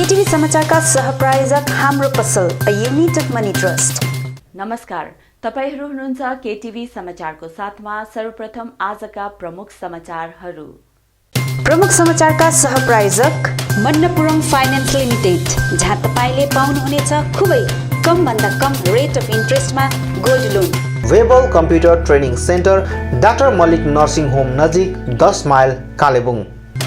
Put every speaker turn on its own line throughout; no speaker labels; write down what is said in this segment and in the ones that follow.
केटीभी समाचारका सहप्रायोजक हाम्रो पसल अ युनाइटेड मनी ट्रस्ट।
नमस्कार, तपाईहरु हुनुहुन्छ केटीभी समाचारको साथमा। सर्वप्रथम आजका प्रमुख समाचारहरू।
प्रमुख समाचारका सहप्रायोजक मन्नपुरम फाइनान्स लिमिटेड, जहाँ तपाईले पाउनुहुनेछ खुबै कम भन्दा कम रेट अफ इन्ट्रेस्टमा gold loan.
Webel computer training centre, doctor Mallick nursing home नजिक 10 माइल कालेबुङ।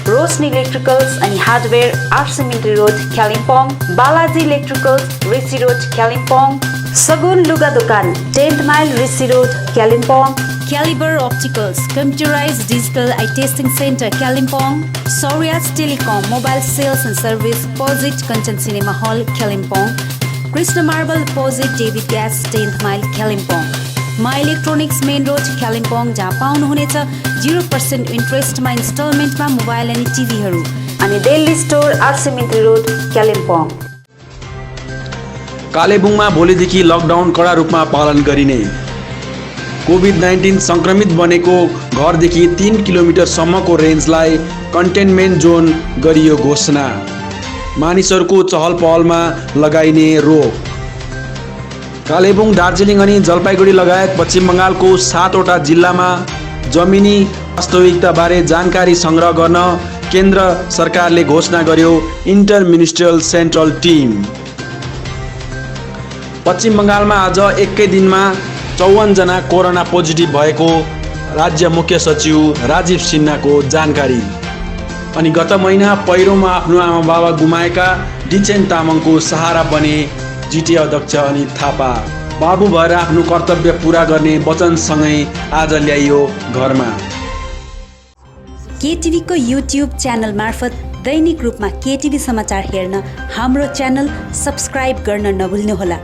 रोशनी इलेक्ट्रिकल्स अनि हार्डवेयर आरसिमिन्ट्री road Kalimpong. Balaji electricals Rishi road Kalimpong. Sagun लुगा दोकान 10th mile Rishi road Kalimpong. Calibre opticals computerised digital eye testing centre Kalimpong. सौर्याज telecom mobile sales and service opposite Kanchan cinema hall Kalimpong. Krishna marble opposite David gas 10th mile Kalimpong. My electronics main road Kalimpong, जहाँ पाउनुहुनेछ 0% इन्ट्रेस्टमा इन्स्टलमेन्टमा mobile अनि टिभीहरू। अनि Delhi store आरसिमिन्ट्री road Kalimpong.
कालेबुङमा भोलिदेखि lockdown कडा रूपमा पालन गरिने। कोभिड-19 संक्रमित बनेको घरदेखि 3 किलोमिटरसम्मको रेन्जलाई कन्टेनमेन्ट जोन गरियो घोषणा। मानिसहरूको चहल पहलमा लगाइने रोक। कालेबुङ, दार्जिलिङ अनि जलपाइगुडी लगायत पश्चिम बङ्गालको 7वटा जिल्लामा जमिनी वास्तविकताबारे जानकारी सङ्ग्रह गर्न केन्द्र सरकारले घोषणा गर्यो इन्टर मिनिस्ट्रियल सेन्ट्रल टिम। पश्चिम बङ्गालमा आज एकै दिनमा 54 जना कोरोना पोजिटिभ भएको राज्य मुख्य सचिव राजीव सिन्हाको जानकारी। अनि गत महिना पहिरोमा आफ्नो आमा बाबा गुमाएका डिचेन तामाङको सहारा बने जिटिए अध्यक्ष अनित थापा। बाबु भएर आफ्नो कर्तव्य पुरा गर्ने वचनसँगै आज ल्याइयो घरमा।
केटिभीको युट्युब च्यानल मार्फत दैनिक रूपमा केटिभी समाचार हेर्न हाम्रो च्यानल सब्स्क्राइब गर्न नभुल्नुहोला।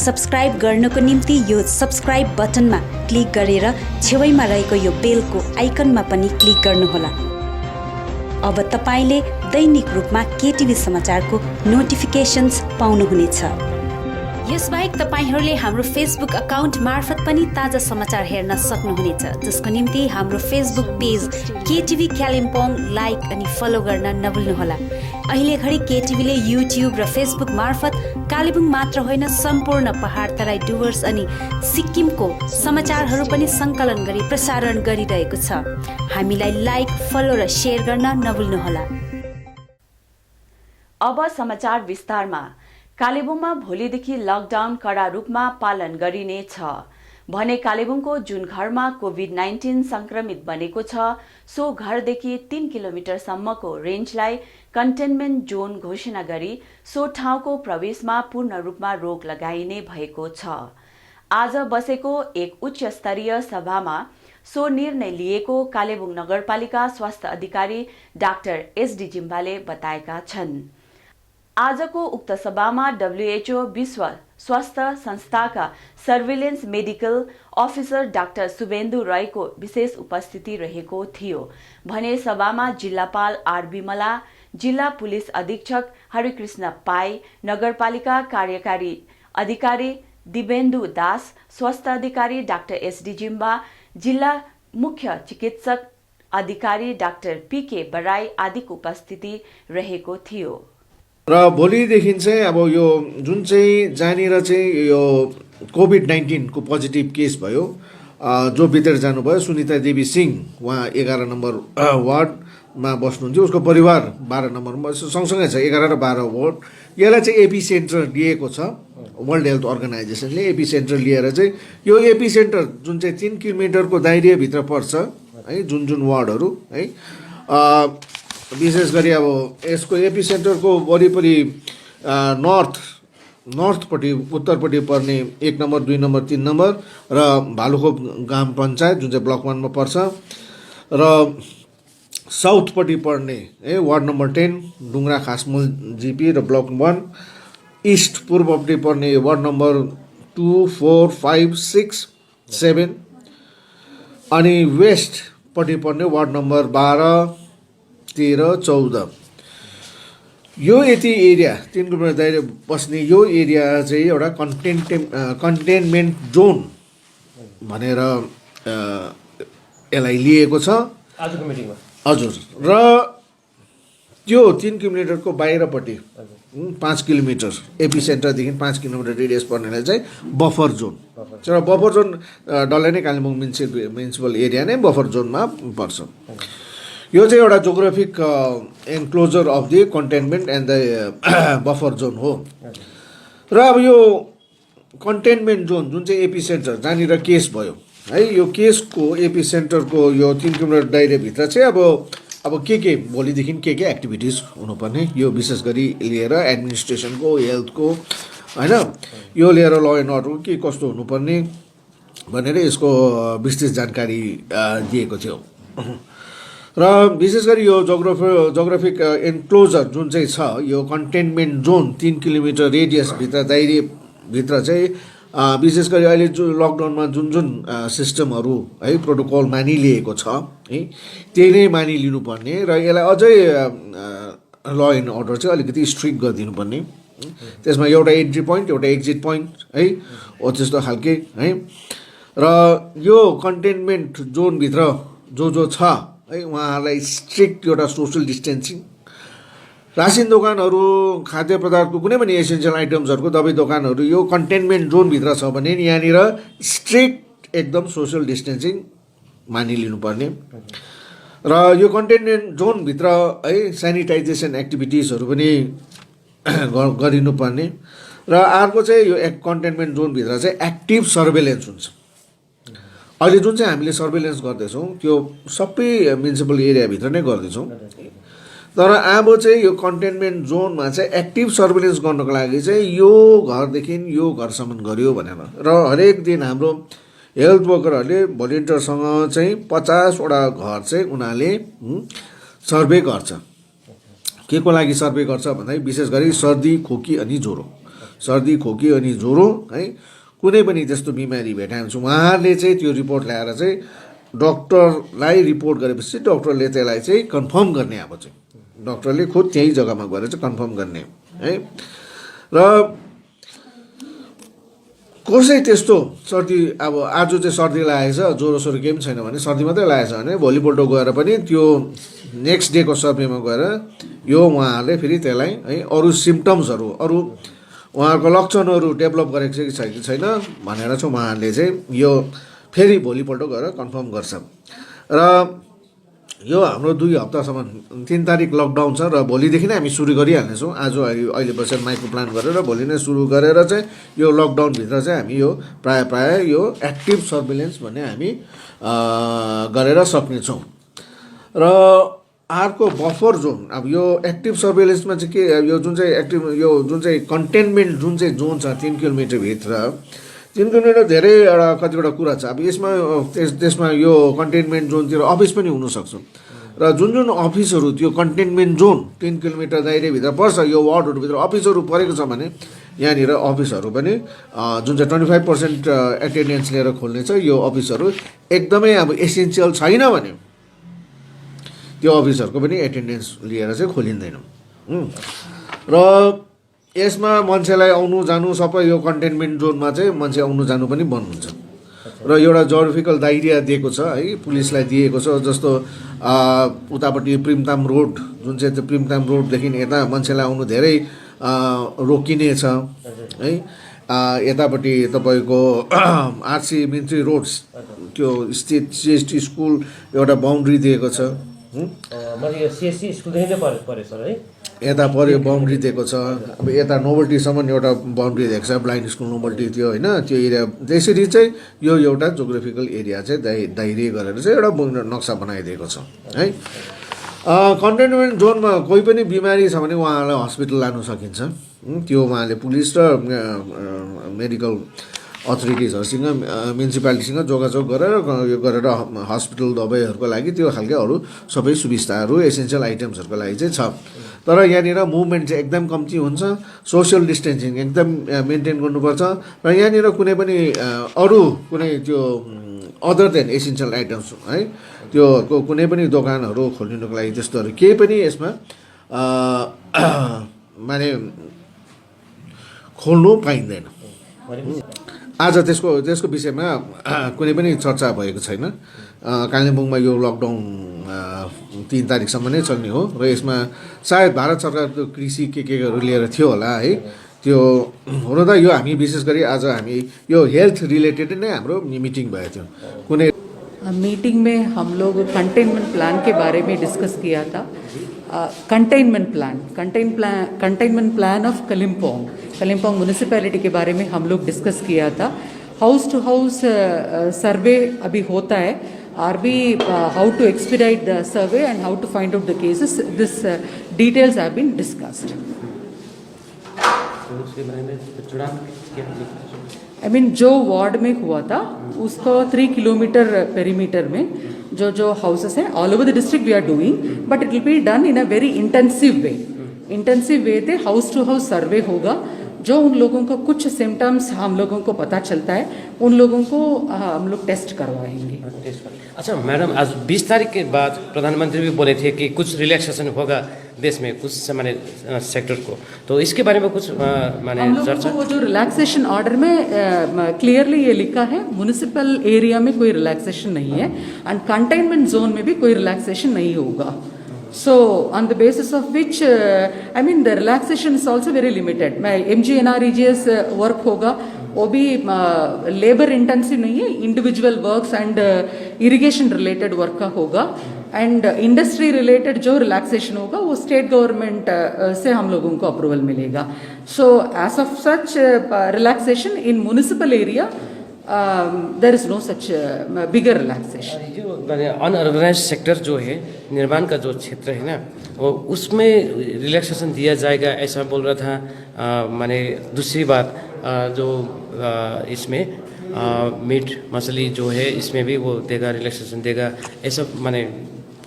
सब्स्क्राइब गर्नको निम्ति यो सब्स्क्राइब बटनमा क्लिक गरेर छेउैमा रहेको यो बेलको आइकनमा पनि क्लिक गर्नुहोला। अब तपाईले दैनिक रूपमा केटिभी समाचारको नोटिफिकेसन्स पाउनुहुनेछ। यसबाहेक तपाईहरूले हाम्रो फेसबुक अकाउन्ट मार्फत पनि ताजा समाचार हेर्न सक्नुहुनेछ, जसको निम्ति हाम्रो Facebook page KTV Kalimpong like अनि फलो गर्न नभुल्नुहोला। अहिले घडी केटिभीले युट्युब र फेसबुक मार्फत कालेबुङ मात्र होइन, सम्पूर्ण पहाड तराई डुवर्स अनि सिक्किमको समाचारहरू पनि सङ्कलन गरी प्रसारण गरिरहेको छ। हामीलाई लाइक, फलो र सेयर गर्न नभुल्नुहोला।
अब समाचार विस्तारमा। कालेबुङमा भोलिदेखि लकडाउन कडा रूपमा पालन गरिनेछ भने कालेबुङको जुन घरमा कोभिड-19 संक्रमित बनेको छ सो घरदेखि 3 किलोमिटरसम्मको रेन्जलाई कन्टेनमेन्ट जोन घोषणा गरी सो ठाउँको प्रवेशमा पूर्ण रूपमा रोक लगाइने भएको छ। आज बसेको एक उच्च स्तरीय सभामा सो निर्णय लिएको कालेबुङ नगरपालिका स्वास्थ्य अधिकारी डाक्टर एसडी जिम्बाले बताएका छन्। आजको उक्त सभामा WHO विश्व स्वास्थ्य संस्थाका surveillance medical officer doctor Shubhendu राईको विशेष उपस्थिति रहेको थियो भने सभामा जिल्लापाल आर विमला, जिल्ला पुलिस अधीक्षक हरिकृष्ण पाई, नगरपालिका कार्यकारी अधिकारी दिवेन्दु दास, स्वास्थ्य अधिकारी डाक्टर एसडी जिम्बा, जिल्ला मुख्य चिकित्सक अधिकारी डाक्टर पीके बराई आदिको उपस्थिति रहेको थियो।
र भोलिदेखि चाहिँ अब यो जुन चाहिँ जहाँनिर चाहिँ यो कोभिड-19 को पोजिटिभ केस भयो, जो भित्र जानुभयो सुनिता देवी सिंह, उहाँ 11 नम्बर वार्डमा बस्नुहुन्छ, उसको परिवार 12 नम्बरमा सँगसँगै छ। 11 र 12 वार्ड यसलाई चाहिँ एपी सेन्टर लिएको छ। वर्ल्ड हेल्थ अर्गनाइजेसनले एपी सेन्टर लिएर चाहिँ यो एपी सेन्टर जुन चाहिँ 3 किलोमिटरको दायराभित्र पर्छ है, जुन वार्डहरू है, विशेष गरी अब यसको एपी सेन्टरको वरिपरि नर्थपट्टि उत्तरपट्टि पर्ने 1 नम्बर 2 नम्बर 3 नम्बर र भालुखोप ग्राम पञ्चायत जुन चाहिँ ब्लक 1 मा पर्छ र साउथपट्टि पर्ने वार्ड नम्बर 10 डुङ्ग्रा खासमूल जिपी र ब्लक 1, इस्ट पूर्वपट्टि पर्ने वार्ड नम्बर 2, 4, 5, 6, 7 अनि वेस्टपट्टि पर्ने वार्ड नम्बर 12, 13, 14 यो यति एरिया 3 किलोमिटर दायरा बस्ने यो एरिया चाहिँ एउटा कन्टेनमेन्ट जोन भनेर यसलाई लिएको छ आजको मिटिङमा। हजुर, र त्यो 3 किलोमिटरको बाहिरपट्टि 5 किलोमिटर एपी सेन्टरदेखि 5 किलोमिटर रेडियस पर्नेलाई चाहिँ बफर जोन र बफर जोन डल्लै नै कालिम्पोङ म्युनिसिपल एरिया नै बफर जोनमा पर्छ। यो चाहिँ एउटा geographic enclosure of the containment and the buffer John हो। र अब यो कन्टेनमेन्ट जोन जुन चाहिँ एपी सेन्टर जहाँनिर केस भयो है, यो केसको एपी सेन्टरको यो 3 किलोमिटर दायराभित्र चाहिँ अब के भोलिदेखि के एक्टिभिटिज हुनुपर्ने, यो विशेष गरी लिएर एडमिनिस्ट्रेसनको हेल्थको होइन, यो लिएर ल एन्ड अर्डरको के कस्तो हुनुपर्ने भनेर यसको विस्तृत जानकारी दिएको थियो। र विशेष गरी यो जोग्राफिक एन्क्लोजर जुन चाहिँ छ, यो कन्टेनमेन्ट जोन 3 किलोमिटर रेडियसभित्र दायरेभित्र चाहिँ विशेष गरी अहिले जो लकडाउनमा जुन सिस्टमहरू है प्रोटोकल मानिलिएको छ है, त्यही नै मानिलिनुपर्ने र यसलाई अझै ल एन्ड अर्डर चाहिँ अलिकति स्ट्रिक्ट गरिदिनु पर्ने। त्यसमा एउटा एन्ट्री पोइन्ट एउटा एक्जिट पोइन्ट है हो त्यस्तो खालके है। र यो कन्टेनमेन्ट जोनभित्र जो छ है, उहाँहरूलाई स्ट्रिक्ट एउटा सोसियल डिस्टेन्सिङ, रासिन दोकानहरू, खाद्य पदार्थको कुनै पनि एसेन्सियल आइटम्सहरूको दबाई दोकानहरू यो कन्टेनमेन्ट जोनभित्र छ भने यहाँनिर स्ट्रिक्ट एकदम सोसियल डिस्टेन्सिङ मानिलिनुपर्ने। र यो कन्टेनमेन्ट जोनभित्र है सेनिटाइजेसन एक्टिभिटिजहरू पनि गरिनुपर्ने। र अर्को चाहिँ यो कन्टेनमेन्ट जोनभित्र चाहिँ एक्टिभ सर्वेलेन्स हुन्छ। अहिले जुन चाहिँ हामीले सर्वेलेन्स गर्दैछौँ त्यो सबै म्युनिसिपल एरियाभित्र नै गर्दैछौँ, तर अब चाहिँ यो कन्टेनमेन्ट जोनमा चाहिँ एक्टिभ सर्वेलेन्स गर्नको लागि चाहिँ यो घरदेखि यो घरसम्म गर्यो भनेर र हरेक दिन हाम्रो हेल्थ वर्करहरूले भोलिन्टियरसँग चाहिँ 50 वटा घर चाहिँ उनीहरूले सर्वे गर्छ। के को लागि सर्वे गर्छ भन्दा विशेष गरी सर्दी खोकी अनि ज्वरो है, कुनै पनि त्यस्तो बिमारी भेटायो भने उहाँहरूले चाहिँ त्यो रिपोर्ट ल्याएर चाहिँ डक्टरलाई रिपोर्ट गरेपछि डक्टरले त्यसलाई चाहिँ कन्फर्म गर्ने, अब चाहिँ डक्टरले खुद त्यही जग्गामा गएर चाहिँ कन्फर्म गर्ने है। र कसै त्यस्तो सर्दी अब आज चाहिँ सर्दी लागेछ, ज्वरोसोरो केही पनि छैन भने, सर्दी मात्रै लागेछ भने भोलिपल्ट गएर पनि त्यो नेक्स्ट डेको सर्भेमा गएर यो उहाँहरूले फेरि त्यसलाई है अरू सिम्टम्सहरू अरू उहाँहरूको लक्षणहरू डेभलप गरेको छ कि छैन भनेर चाहिँ उहाँहरूले चाहिँ यो फेरि भोलिपल्ट गएर कन्फर्म गर्छ। र यो हाम्रो 2 हप्तासम्म 3 तारिक लकडाउन छ र भोलिदेखि नै हामी सुरु गरिहाल्नेछौँ। आज अहिले बसेर माइक्रो प्लान गरेर भोलि नै सुरु गरेर चाहिँ यो लकडाउनभित्र चाहिँ हामी यो प्राय यो एक्टिभ सर्भिलेन्स भन्ने हामी गरेर सक्नेछौँ। र अर्को बफर जोन, अब यो एक्टिभ सर्भिलेन्समा चाहिँ के, यो जुन चाहिँ कन्टेनमेन्ट जुन चाहिँ जोन छ 3 किलोमिटरभित्र, 3 किलोमिटर धेरैवटा कतिवटा कुरा छ। अब त्यसमा यो कन्टेनमेन्ट जोनतिर अफिस पनि हुनसक्छ र जुन अफिसहरू त्यो कन्टेनमेन्ट जोन 3 किलोमिटर दायराभित्र पर्छ, यो वार्डहरूभित्र अफिसहरू परेको छ भने यहाँनिर अफिसहरू पनि जुन चाहिँ 25% एटेन्डेन्स लिएर खोल्ने छ, यो अफिसहरू एकदमै अब एसेन्सियल छैन भने त्यो अफिसहरूको पनि एटेन्डेन्स लिएर चाहिँ खोलिँदैन। र यसमा मान्छेलाई आउनु जानु सबै यो कन्टेनमेन्ट जोनमा चाहिँ मान्छे आउनु जानु पनि बन्द हुन्छ। र एउटा जोग्राफिकल दायरा दिएको छ है, पुलिसलाई दिएको छ। जस्तो उतापट्टि प्रिमताम रोड जुन चाहिँ त्यो प्रिमताम रोडदेखि यता मान्छेलाई आउनु धेरै रोकिने छ है। यतापट्टि तपाईँको आरसी मिन्ट्री रोड्स त्यो स्टेट सिएसटी स्कुल एउटा बााउन्ड्री दिएको छ। यता पऱ्यो बााउन्ड्री दिएको छ। अब यता नोभल्टीसम्म एउटा बााउन्ड्री दिएको छ, ब्लाइन्ड स्कुल नोभल्टी त्यो होइन, त्यो एरिया त्यसरी चाहिँ यो एउटा जोग्राफिकल एरिया चाहिँ दायरे गरेर चाहिँ एउटा नक्सा बनाइदिएको छ है। कन्टेनमेन्ट जोनमा कोही पनि बिमारी छ भने उहाँलाई हस्पिटल लानु सकिन्छ। त्यो उहाँले पुलिस र मेडिकल अथोरिटिजहरूसँग म्युनिसिपालिटीसँग जोगाजोग गरेर यो गरेर हस्पिटल दबाईहरूको लागि त्यो खालको अरू सबै सुविस्ताहरू एसेन्सियल आइटम्सहरूको लागि चाहिँ छ। तर यहाँनिर मुभमेन्ट चाहिँ एकदम कम्ती हुन्छ, सोसियल डिस्टेन्सिङ एकदम मेन्टेन गर्नुपर्छ र यहाँनिर कुनै पनि अरू कुनै त्यो अदर देन एसेन्सियल आइटम्स है त्यो कुनै पनि दोकानहरू खोलिनुको लागि त्यस्तोहरू केही पनि यसमा माने खोल्नु पाइँदैन। आज त्यसको विषयमा कुनै पनि चर्चा भएको छैन। कालिम्पोङमा यो लकडाउन 3 तारिकसम्म नै चल्ने हो र यसमा सायद भारत सरकारको कृषि केहरू लिएर थियो होला है। त्यो हुन त यो हामी विशेष गरी आज हामी यो हेल्थ रिलेटेड नै हाम्रो मिटिङ भएको थियो। कुनै
मीटिंग में हम लोग कंटेनमेंट प्लान के बारे में डिस्कस किया था। Containment plan of Kalimpong municipality के बारे में हम लोग डिस्कस किया था। हाउस टू हाउस सर्वे अभी होता है। RB how to expedite the survey and how to find out the cases. This details have been discussed. I mean जो वार्ड में हुआ था उसको 3 किलोमीटर पेरीमीटर में जो हाउसेस हैं all over the district we are doing, but it will be done in a very intensive way थे। House to house survey होगा। जो उन लोगों को कुछ सिम्टम्स हम लोगों को पता चलता है उन लोगों को हम लोग टेस्ट करवाएंगे।
अच्छा मैडम, आज 20 तारीख के बाद प्रधानमंत्री भी बोले थे कि कुछ रिलैक्सेशन होगा देश में कुछ माने सेक्टर को, तो इसके बारे में कुछ माने चर्चा।
वो जो रिलैक्सेशन ऑर्डर में क्लियरली ये लिखा है म्युनिसिपल एरिया में कोई रिलैक्सेशन नहीं है एंड कंटेनमेंट जोन में भी कोई रिलैक्सेशन नहीं होगा। So on the basis of which I mean the relaxation is also very limited. MGNREGS work होगा वो भी लेबर इंटेंसिव नहीं है, individual works and irrigation related work का होगा एंड इंडस्ट्री रिलेटेड जो रिलैक्सेशन होगा वो स्टेट गवर्नमेंट से हम लोगों को अप्रूवल मिलेगा। So as of such relaxation in municipal area there is no such bigger relaxation.
जो अनऑर्गेनाइज सेक्टर जो है निर्माण का जो क्षेत्र है ना, वो उसमें रिलैक्सेशन दिया जाएगा ऐसा बोल रहा था। माने दूसरी बात जो इसमें मीट मछली जो है इसमें भी वो देगा, रिलैक्सेशन देगा ऐसा माने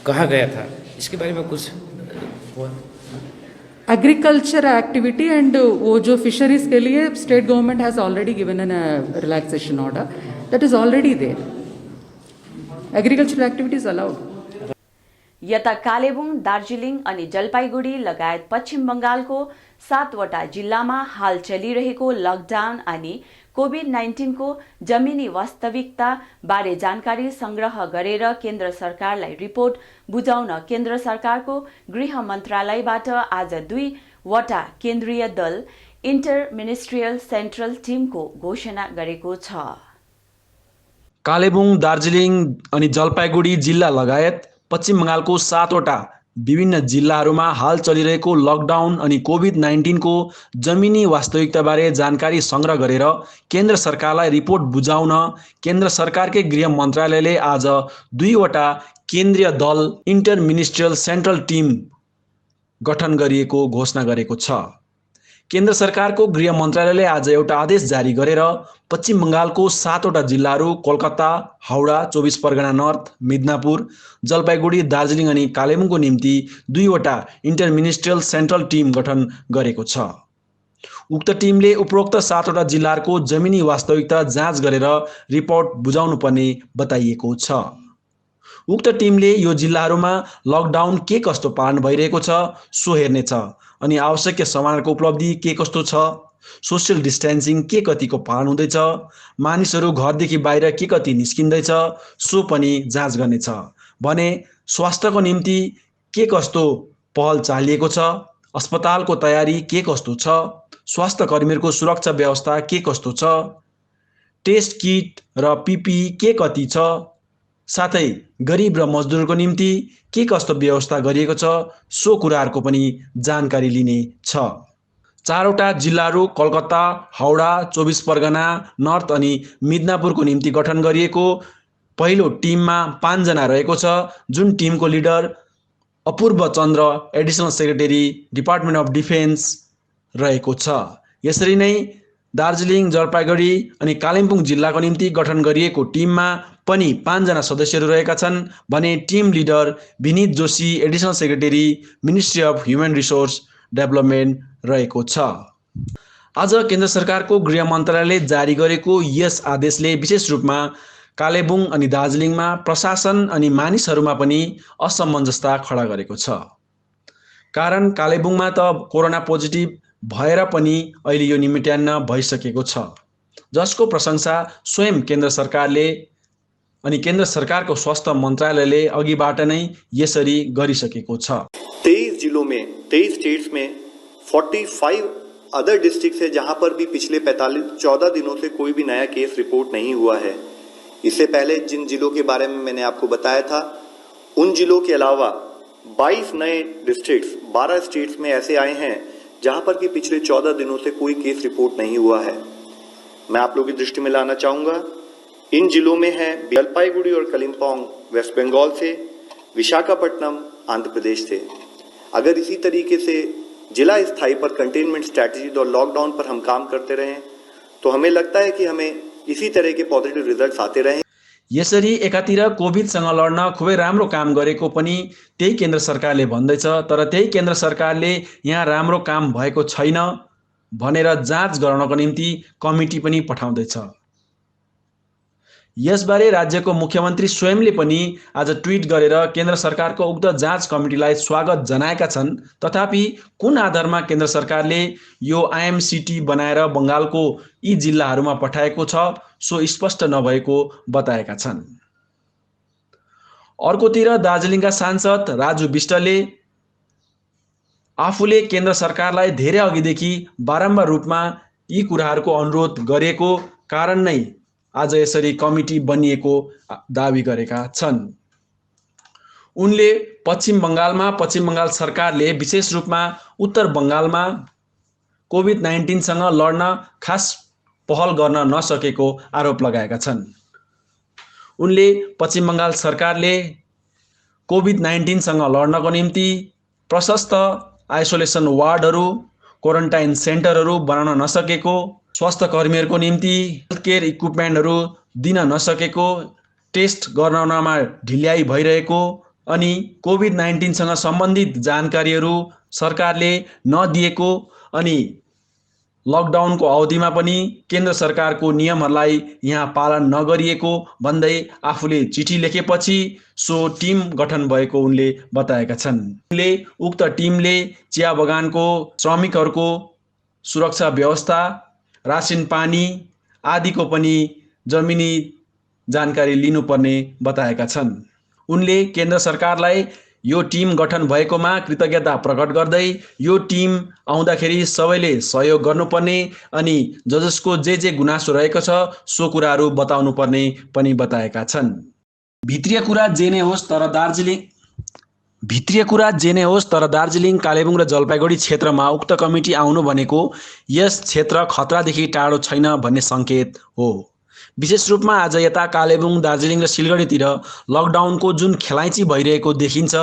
कहा गया था। इसके बारे में कुछ
एग्रीकल्चर एक्टिविटी एंड वो जो फिशरीज के लिए state government has already given an relaxation order that is already there. Agriculture activities allowed.
यता कालेबुङ, दार्जिलिङ अनि जलपाइगुडी लगायत पश्चिम बंगालको 7वटा जिल्लामा हाल चलिरहेको लकडाउन अनि कोभिड-19 को जमिनी वास्तविकता बारे जानकारी संग्रह गरेर केन्द्र सरकारलाई रिपोर्ट बुझाउन केन्द्र सरकारको गृह मन्त्रालयबाट आज 2वटा केन्द्रीय दल इन्टर मिनिस्ट्रियल सेन्ट्रल टिमको घोषणा गरेको छ।
कालेबुङ, दार्जिलिङ अनि जलपाइगुडी जिल्ला लगायत पश्चिम बंगालको 7वटा विभिन्न जिल्लाहरूमा हाल चलिरहेको लकडाउन अनि कोभिड-19 को जमिनी वास्तविकताबारे जानकारी संग्रह गरेर केन्द्र सरकारलाई रिपोर्ट बुझाउन केन्द्र सरकारकै गृह मन्त्रालयले आज 2वटा केन्द्रीय दल इन्टर मिनिस्ट्रियल सेन्ट्रल टिम गठन गरिएको घोषणा गरेको छ। केन्द्र सरकारको गृह मन्त्रालयले आज एउटा आदेश जारी गरेर पश्चिम बंगालको 7वटा जिल्लाहरू कोलकाता, हाउडा, 24 परगना नर्थ, मिदनापुर, जलपाइगुडी, दार्जिलिङ अनि कालेबुङको निम्ति 2वटा इन्टर मिनिस्ट्रियल सेन्ट्रल टिम गठन गरेको छ। उक्त टिमले उपरोक्त 7वटा जिल्लाहरूको जमिनी वास्तविकता जाँच गरेर रिपोर्ट बुझाउनु पर्ने बताइएको छ। उक्त टिमले यो जिल्लाहरूमा लकडाउन के कस्तो पालन भइरहेको छ सो हेर्नेछ अनि आवश्यक सामानहरूको उपलब्धि के कस्तो छ, सोशल डिस्टेन्सिङ के कतिको पालन हुँदैछ, मानिसहरू घरदेखि बाहिर के कति निस्किँदैछ सो पनि जाँच गर्नेछ भने स्वास्थ्यको निम्ति के कस्तो पहल चालिएको छ, अस्पतालको तयारी के कस्तो छ, स्वास्थ्य कर्मीहरूको सुरक्षा व्यवस्था के कस्तो छ, टेस्ट किट र पिपिई के कति छ, साथै गरिब र मजदुरको निम्ति के कस्तो व्यवस्था गरिएको छ सो कुराहरूको पनि जानकारी लिने छ। 4वटा जिल्लाहरू कोलकाता, हाउडा, 24 परगना नर्थ अनि मिदनापुरको निम्ति गठन गरिएको पहिलो टिममा 5 जना रहेको छ, जुन टिमको leader Apurva Chandra additional secretary department of defence रहेको छ। यसरी नै दार्जिलिङ, जलपाइगुडी अनि कालिम्पोङ जिल्लाको निम्ति गठन गरिएको टिममा पनि 5 जना सदस्यहरू रहेका छन् भने team leader Vineet Joshi additional secretary ministry of human resource development रहेको छ। आज केन्द्र सरकारको गृह मन्त्रालयले जारी गरेको यस आदेशले विशेष रूपमा कालेबुङ अनि दार्जिलिङमा प्रशासन अनि मानिसहरूमा पनि असमञ्जसता खडा गरेको छ। कारण कालेबुङमा त कोरोना पोजिटिभ भएर पनि अहिले यो निमित्यान्न भइसकेको छ, जसको प्रशंसा स्वयं केन्द्र सरकारले अनि केन्द्र सरकारको स्वास्थ्य मन्त्रालयले अघिबाट नै यसरी गरिसकेको छ।
23 जिलों में 23 स्टेट्स में 45 अदर डिस्ट्रिक्ट्स है जहां पर भी पिछले 14 दिनों से कोई भी नया केस रिपोर्ट नहीं हुआ है। इससे पहले जिन जिलों के बारे में मैंने आपको बताया था, उन जिलों के अलावा 22 नए डिस्ट्रिक्ट्स 12 स्टेट्स में ऐसे आए हैं जहां पर कि पिछले 14 दिनों से कोई केस रिपोर्ट नहीं हुआ है। मैं आप लोगों की दृष्टि में लाना चाहूंगा, इन जिलों में है जलपाईगुड़ी और कलिम्पोंग वेस्ट बंगाल से, विशाखापट्टनम आंध्र प्रदेश से। अगर इसी तरीके से जिला स्थायी पर कंटेनमेंट स्ट्रैटेजी और लॉकडाउन पर हम काम करते रहें तो हमें लगता है कि हमें इसी तरह के पोजिटिभ रिजल्ट्स आते रहे।
यसरी एकातिर कोभिडसँग लड्न खुबै राम्रो काम गरेको पनि त्यही केन्द्र सरकारले भन्दैछ, तर त्यही केन्द्र सरकारले यहाँ राम्रो काम भएको छैन भनेर जाँच गर्नको निम्ति कमिटी पनि पठाउँदैछ। यसबारे राज्यको मुख्यमन्त्री स्वयंले पनि आज ट्विट गरेर केन्द्र सरकारको उक्त जाँच कमिटीलाई स्वागत जनाएका छन्। तथापि कुन आधारमा केन्द्र सरकारले यो आइएमसिटी बनाएर बङ्गालको यी जिल्लाहरूमा पठाएको छ सो स्पष्ट नभएको बताएका छन्। अर्कोतिर दार्जिलिङका सांसद राजु विष्टले आफूले केन्द्र सरकारलाई धेरै अघिदेखि बारम्बार रूपमा यी कुराहरूको अनुरोध गरेको कारण नै आज यसरी कमिटी बनिएको दावी गरेका छन्। उनले पश्चिम बङ्गाल सरकारले विशेष रूपमा उत्तर बङ्गालमा कोभिड-19 सँग लड्न खास पहल गर्न नसकेको आरोप लगाएका छन्। उनले पश्चिम बङ्गाल सरकारले कोभिड-19 सँग लड्नको निम्ति प्रशस्त आइसोलेसन वार्डहरू, क्वारेन्टाइन सेन्टरहरू बनाउन नसकेको, स्वास्थ्य कर्मीहरूको निम्ति हेल्थ केयर इक्विपमेन्टहरू दिन नसकेको, टेस्ट गराउनमा ढिल्याई भइरहेको अनि कोभिड-19 सँग सम्बन्धित जानकारीहरू सरकारले नदिएको अनि लकडाउनको अवधिमा पनि केन्द्र सरकारको नियमहरूलाई यहाँ पालन नगरिएको भन्दै आफूले चिठी लेखेपछि सो टिम गठन भएको उनले बताएका छन्। उनले उक्त टिमले चिया बगानको श्रमिकहरूको सुरक्षा व्यवस्था, रासिन पानी आदिको पनि जमिनी जानकारी लिनुपर्ने बताएका छन्। उनले केन्द्र सरकारलाई यो टिम गठन भएकोमा कृतज्ञता प्रकट गर्दै यो टिम आउँदाखेरि सबैले सहयोग गर्नुपर्ने अनि जसको जे गुनासो रहेको छ सो कुराहरू बताउनु पर्ने पनि बताएका छन्। भित्रीय कुरा जे नै होस् तर दार्जिलिङ, कालेबुङ र जलपाईगुडी क्षेत्रमा उक्त कमिटी आउनु भनेको यस क्षेत्र खतरादेखि टाढो छैन भन्ने सङ्केत हो। विशेष रूपमा आज यता कालेबुङ, दार्जिलिङ र सिलगढीतिर लकडाउनको जुन खेलाइँची भइरहेको देखिन्छ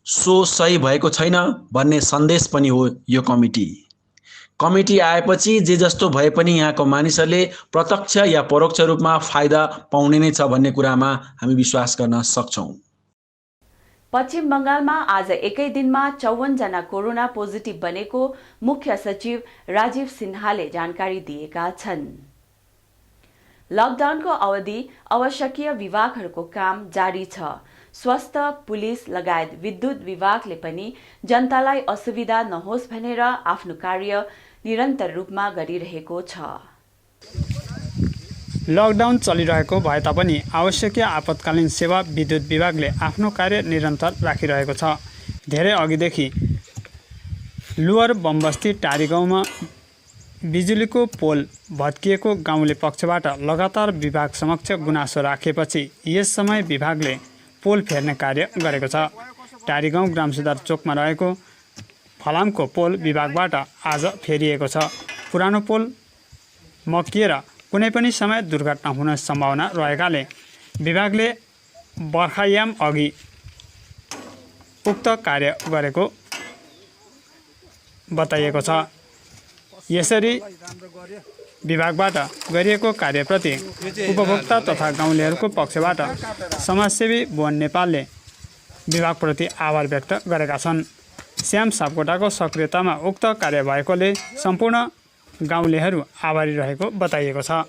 सो सही भएको छैन भन्ने सन्देश पनि हो यो कमिटी आएपछि जे जस्तो भए पनि यहाँको मानिसहरूले प्रत्यक्ष या परोक्ष रूपमा फाइदा पाउने नै छ भन्ने कुरामा हामी विश्वास गर्न सक्छौँ।
पश्चिम बङ्गालमा आज एकै दिनमा 54 जना कोरोना पोजिटिभ बनेको मुख्य सचिव राजीव सिन्हाले जानकारी दिएका छन्। लकडाउनको अवधि आवश्यकीय विभागहरूको काम जारी छ। स्वास्थ्य, पुलिस लगायत विद्युत विभागले पनि जनतालाई असुविधा नहोस् भनेर आफ्नो कार्य निरन्तर रूपमा गरिरहेको छ।
लकडाउन चलिरहेको भए तापनि आवश्यकीय आपतकालीन सेवा विद्युत विभागले आफ्नो कार्य निरन्तर राखिरहेको छ। धेरै अघिदेखि लुवर बमबस्ती टारी गाउँमा बिजुलीको पोल भत्किएको गाउँले पक्षबाट लगातार विभाग समक्ष गुनासो राखेपछि यस समय विभागले पोल फेर्ने कार्य गरेको छ। टारी गाउँ ग्राम सुधार चोकमा रहेको फलामको पोल विभागबाट आज फेरिएको छ। पुरानो पोल मक्किएर कुनै पनि समय दुर्घटना हुन सम्भावना रहेकाले विभागले बर्खायाम अघि उक्त कार्य गरेको बताइएको छ। यसरी विभागबाट गरिएको कार्यप्रति उपभोक्ता तथा गाउँलेहरूको पक्षबाट समाजसेवी भुवन नेपालले विभागप्रति आभार व्यक्त गरेका छन्। श्याम सापकोटाको सक्रियतामा उक्त कार्य भएकोले सम्पूर्ण गाउँलेहरू आभारी रहेको बताइएको छ।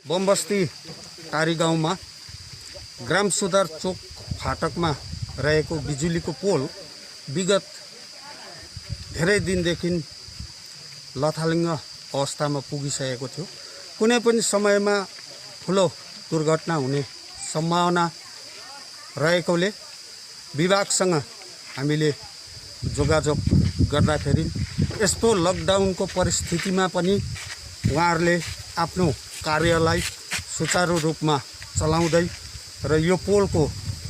बमबस्ती टारी गाउँमा ग्राम सुधार चोक फाटकमा रहेको बिजुलीको पोल विगत धेरै दिनदेखि लथालिङ्ग अवस्थामा पुगिसकेको थियो। कुनै पनि समयमा ठुलो दुर्घटना हुने सम्भावना रहेकोले विभागसँग हामीले जोगाजोग गर्दाखेरि यस्तो लकडाउनको परिस्थितिमा पनि उहाँहरूले आफ्नो कार्यलाई सुचारू रूपमा चलाउँदै र यो पोलको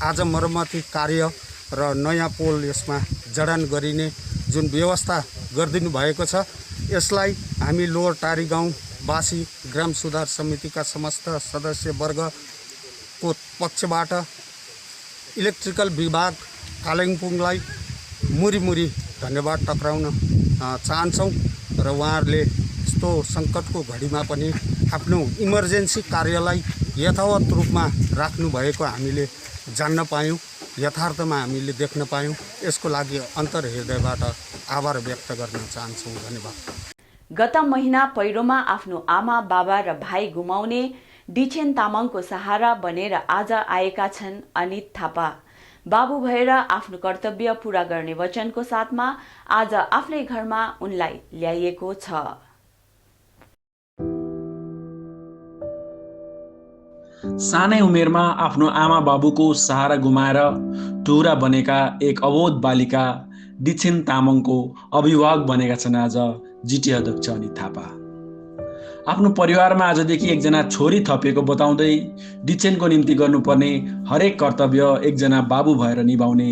आज मर्मती कार्य र नयाँ पोल यसमा जडान गरिने जुन व्यवस्था गरिदिनु भएको छ, यसलाई हामी लोवर टारी गाउँवासी ग्राम सुधार समितिका समस्त सदस्यवर्गको पक्षबाट इलेक्ट्रिकल विभाग कालिम्पोङलाई मुरी धन्यवाद टक्राउन चाहन्छौँ र उहाँहरूले यस्तो सङ्कटको घडीमा पनि आफ्नो इमर्जेन्सी कार्यलाई यथावत रूपमा राख्नुभएको हामीले जान्न पायौँ, यथार्थमा हामीले देख्न पायौँ। यसको लागि अन्तर्हृदयबाट आभार व्यक्त गर्न चाहन्छौँ। धन्यवाद।
गत महिना पहिरोमा आफ्नो आमा बाबा र भाइ गुमाउने डिछेन तामाङको सहारा बनेर आज आएका छन् अनित थापा। बाबु भएर आफ्नो कर्तव्य पूरा गर्ने वचनको साथमा आज आफ्नै घरमा उनलाई ल्याइएको छ।
सानै उमेरमा आफ्नो आमा बाबुको सहारा गुमाएर टुरा बनेका एक अबोध बालिका डिछेन तामाङको अभिभावक बनेका छन् आज जिटिए अध्यक्ष अनित थापा। आफ्नो परिवारमा आजदेखि एकजना छोरी थपिएको बताउँदै डिछेनको निम्ति गर्नुपर्ने हरेक कर्तव्य एकजना बाबु भएर निभाउने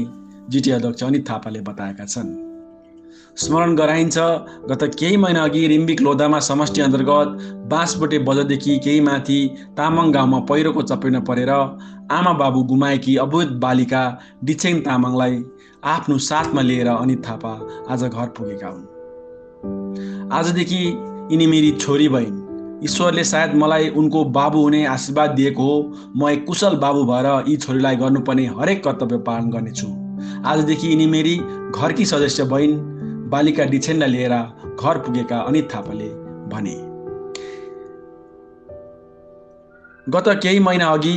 जिटिए अध्यक्ष अनित थापाले बताएका छन्। स्मरण गराइन्छ, गत केही महिना अघि रिम्बिक लोधामा समष्टि अन्तर्गत बाँसबोटे बजारदेखि केही माथि तामाङ गाउँमा पहिरोको चपेटमा परेर आमा बाबु गुमाएकी अबोध बालिका डिछेन तामाङलाई आफ्नो साथमा लिएर अनित थापा आज घर पुगेका हुन्। आजदेखि यिनी मेरी छोरी भइन्। ईश्वरले सायद मलाई उनको बाबु हुने आशीर्वाद दिएको हो। म एक कुशल बाबु भएर यी छोरीलाई गर्नुपर्ने हरेक कर्तव्य पालन गर्नेछु। आजदेखि यिनी मेरी घरकी सदस्य भइन्। बालिका डिछेनलाई लिएर घर पुगेका अनित थापाले भने। गत केही महिना अघि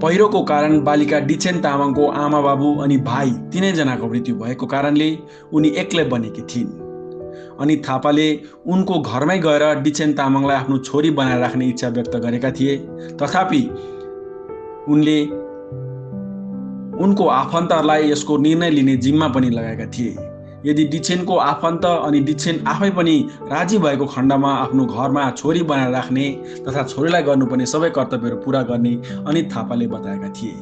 पहिरोको कारण बालिका डिछेन तामाङको आमा बाबु अनि भाइ तीनैजनाको मृत्यु भएको कारणले उनी एक्लै बनेकी थिइन्। अनित थापाले उनको घरमै गएर डिछेन तामाङलाई आफ्नो छोरी बनाएर राख्ने इच्छा व्यक्त गरेका थिए। तथापि उनले उनको आफन्तहरूलाई यसको निर्णय लिने जिम्मा पनि लगाएका थिए। यदि डिछेनको आफन्त अनि डिछेन आफै पनि राजी भएको खण्डमा आफ्नो घरमा छोरी बनाएर राख्ने तथा छोरीलाई गर्नुपर्ने सबै कर्तव्यहरू पूरा गर्ने अनित थापाले बताएका थिए।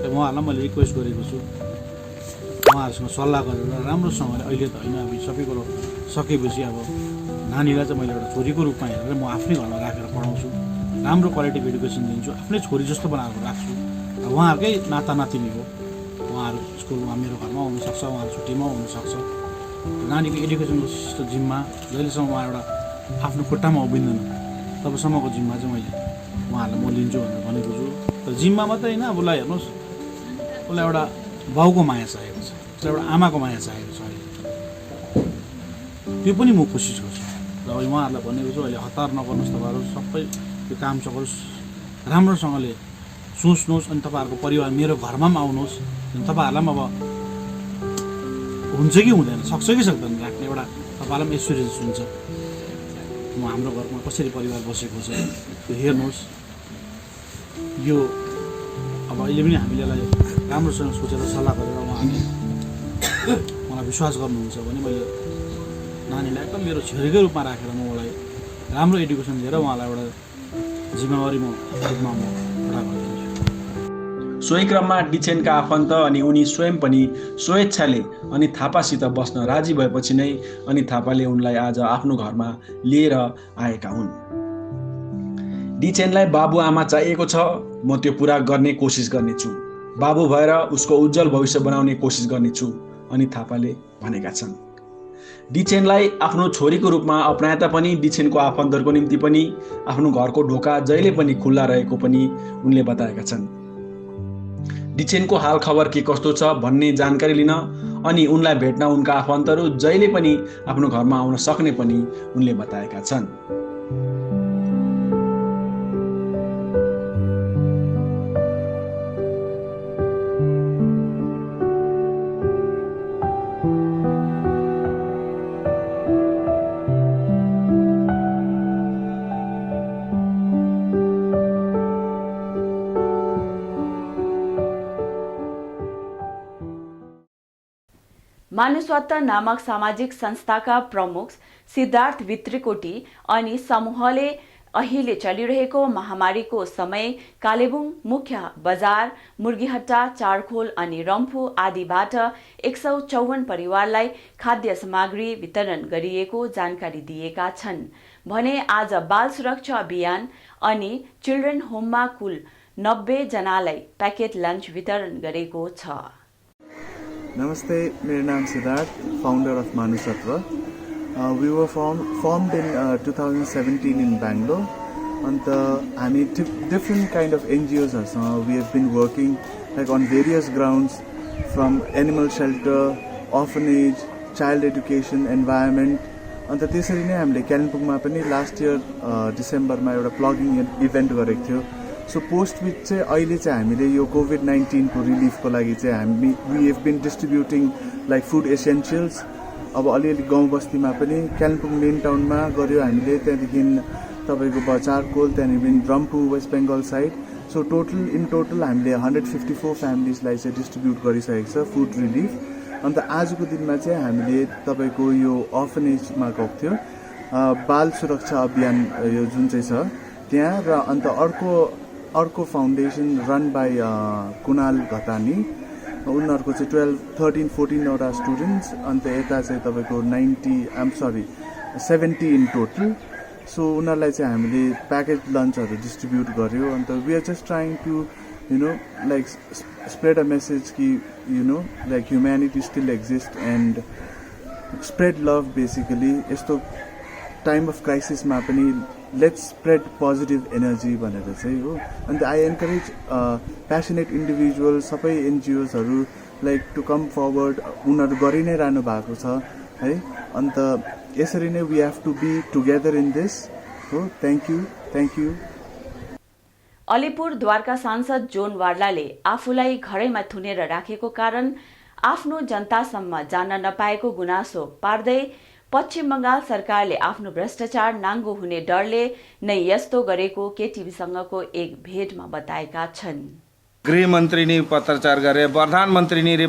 उहाँहरूलाई मैले रिक्वेस्ट गरेको छु, उहाँहरूसँग सल्लाह गरेर राम्रोसँगले अहिले त होइन, अब सबै कुरो सकेपछि अब नानीलाई चाहिँ मैले एउटा छोरीको रूपमा हेरेर म आफ्नै घरमा राखेर पढाउँछु, राम्रो क्वालिटीको एडुकेसन दिन्छु, आफ्नै छोरी जस्तो बनाएर राख्छु। उहाँहरूकै नाता नातिनी हो, उहाँहरू स्कुलमा मेरो घरमा हुनसक्छ, उहाँहरू छुट्टीमा हुनसक्छ। नानीको एडुकेसनको जिम्मा जहिलेसम्म उहाँ एउटा आफ्नो खुट्टामा उभिँदैन तबसम्मको जिम्मा चाहिँ मैले उहाँहरूलाई म लिन्छु भनेर भनेको छु। तर जिम्मा मात्रै होइन, अब उसलाई हेर्नुहोस्, उसलाई एउटा बाउको माया चाहिएको छ, उसलाई एउटा आमाको माया चाहिएको छ। अहिले त्यो पनि म कोसिस गर्छु र अहिले उहाँहरूलाई भनेको छु, अहिले हतार नगर्नुहोस्, तपाईँहरू सबै त्यो काम सकोस्, राम्रोसँगले सोच्नुहोस् अनि तपाईँहरूको परिवार मेरो घरमा पनि आउनुहोस्। तपाईँहरूलाई पनि अब हुन्छ कि हुँदैन, सक्छ कि सक्दैन राख्ने एउटा तपाईँलाई पनि एक्सपिरियन्स हुन्छ। म हाम्रो घरमा कसरी परिवार बसेको छ त्यो हेर्नुहोस्। यो अब अहिले पनि हामीले यसलाई राम्रोसँग सोचेर सल्लाह गरेर उहाँले मलाई विश्वास गर्नुहुन्छ भने मैले नानीलाई एकदम मेरो छोरीकै रूपमा राखेर म उसलाई राम्रो एडुकेसन दिएर उहाँलाई एउटा जिम्मेवारी म रूपमा म पुरा गरिदिन्छु।
सोही क्रममा डिछेनका आफन्त अनि उनी स्वयं पनि स्वेच्छाले अनित थापासित बस्न राजी भएपछि नै अनित थापाले उनलाई आज आफ्नो घरमा लिएर आएका हुन्। डिछेनलाई बाबुआमा चाहिएको छ, म त्यो पुरा गर्ने कोसिस गर्नेछु। बाबु भएर उसको उज्जवल भविष्य बनाउने कोसिस गर्नेछु, अनित थापाले भनेका छन्। डिछेनलाई आफ्नो छोरीको रूपमा अपनाए तापनि डिछेनको आफन्तहरूको निम्ति पनि आफ्नो घरको ढोका जहिले पनि खुल्ला रहेको पनि उनले बताएका छन्। डिछेनको हाल खबर के कस्तो छ भन्ने जानकारी लिन अनि उनलाई भेट्न उनका आफन्तहरू जहिले पनि आफ्नो घरमा आउन सक्ने पनि उनले बताएका छन्।
मानुषत्व नामक सामाजिक संस्थाका प्रमुख सिद्धार्थ भित्रिकोटी अनि समूहले अहिले चलिरहेको महामारीको समय कालेबुङ मुख्य बजार, मुर्गीहट्टा, चारखोल अनि रम्फू आदिबाट 154 परिवारलाई खाद्य सामग्री वितरण गरिएको जानकारी दिएका छन् भने आज बाल सुरक्षा अभियान अनि चिल्ड्रेन होममा कुल 90 जनालाई पैकेट लन्च वितरण गरेको छ।
नमस्ते, मेरो नाम Siddharth, founder of Manushatva. We were formed in 2017 in Bangalore. And हामी different kind of NGOs we have been working like on various grounds, from animal shelter, orphanage, child education, environment. अन्त त्यसरी नै हामीले कालिम्पोङमा पनि लास्ट इयर डिसेम्बरमा एउटा प्लगिङ इभेन्ट गरेको थियो। सो पोस्ट विथ चाहिँ अहिले चाहिँ हामीले यो कोभिड-19 को रिलिफको लागि चाहिँ we have been distributing like food essentials. अब अलिअलि गाउँ बस्तीमा पनि कालिम्पोङ मेन टाउनमा गऱ्यो हामीले, त्यहाँदेखि तपाईँको बचारकोल, त्यहाँदेखि रम्फू west Bengal side. So in total हामीले 154 फ्यामिलीजलाई चाहिँ डिस्ट्रिब्युट गरिसकेको छ फुड रिलिफ। अन्त आजको दिनमा चाहिँ हामीले तपाईँको यो अर्फनेजमा गएको थियो, बाल सुरक्षा अभियान यो जुन चाहिँ छ त्यहाँ, र अन्त अर्को foundation run by Kunal Ghatani, उनीहरूको चाहिँ 13-14 स्टुडेन्ट्स, अन्त यता चाहिँ तपाईँको 70 इन टोटल। सो उनीहरूलाई चाहिँ हामीले प्याकेज लन्चहरू डिस्ट्रिब्युट गर्यो। अन्त we are just trying to like spread a message कि like humanity still exist and spread love. Basically यस्तो टाइम अफ क्राइसिसमा पनि लेट्स स्प्रेड पोजिटिभ एनर्जी भनेर चाहिँ हो। अन्त आई एन्करेज प्यासनेट इन्डिभिजुअल सबै एनजिओजहरू लाइक टु कम फरवर्ड, उनीहरू गरि नै रहनु भएको छ है। अन्त यसरी नै we have to be together in this हो। Thank you.
अलिपुरद्वारका सांसद जोन वार्लाले आफूलाई घरैमा थुनेर राखेको कारण आफ्नो जनतासम्म जान नपाएको गुनासो पार्दै पश्चिम बंगाल सरकारले आफ्नो भ्रष्टाचार नाङ्गो हुने डरले नै यस्तो गरेको केटिभीसँगको एक भेटमा बताएका छन्।
गृहमन्त्री ने पत्रचार गरे, प्रधानमन्त्री ने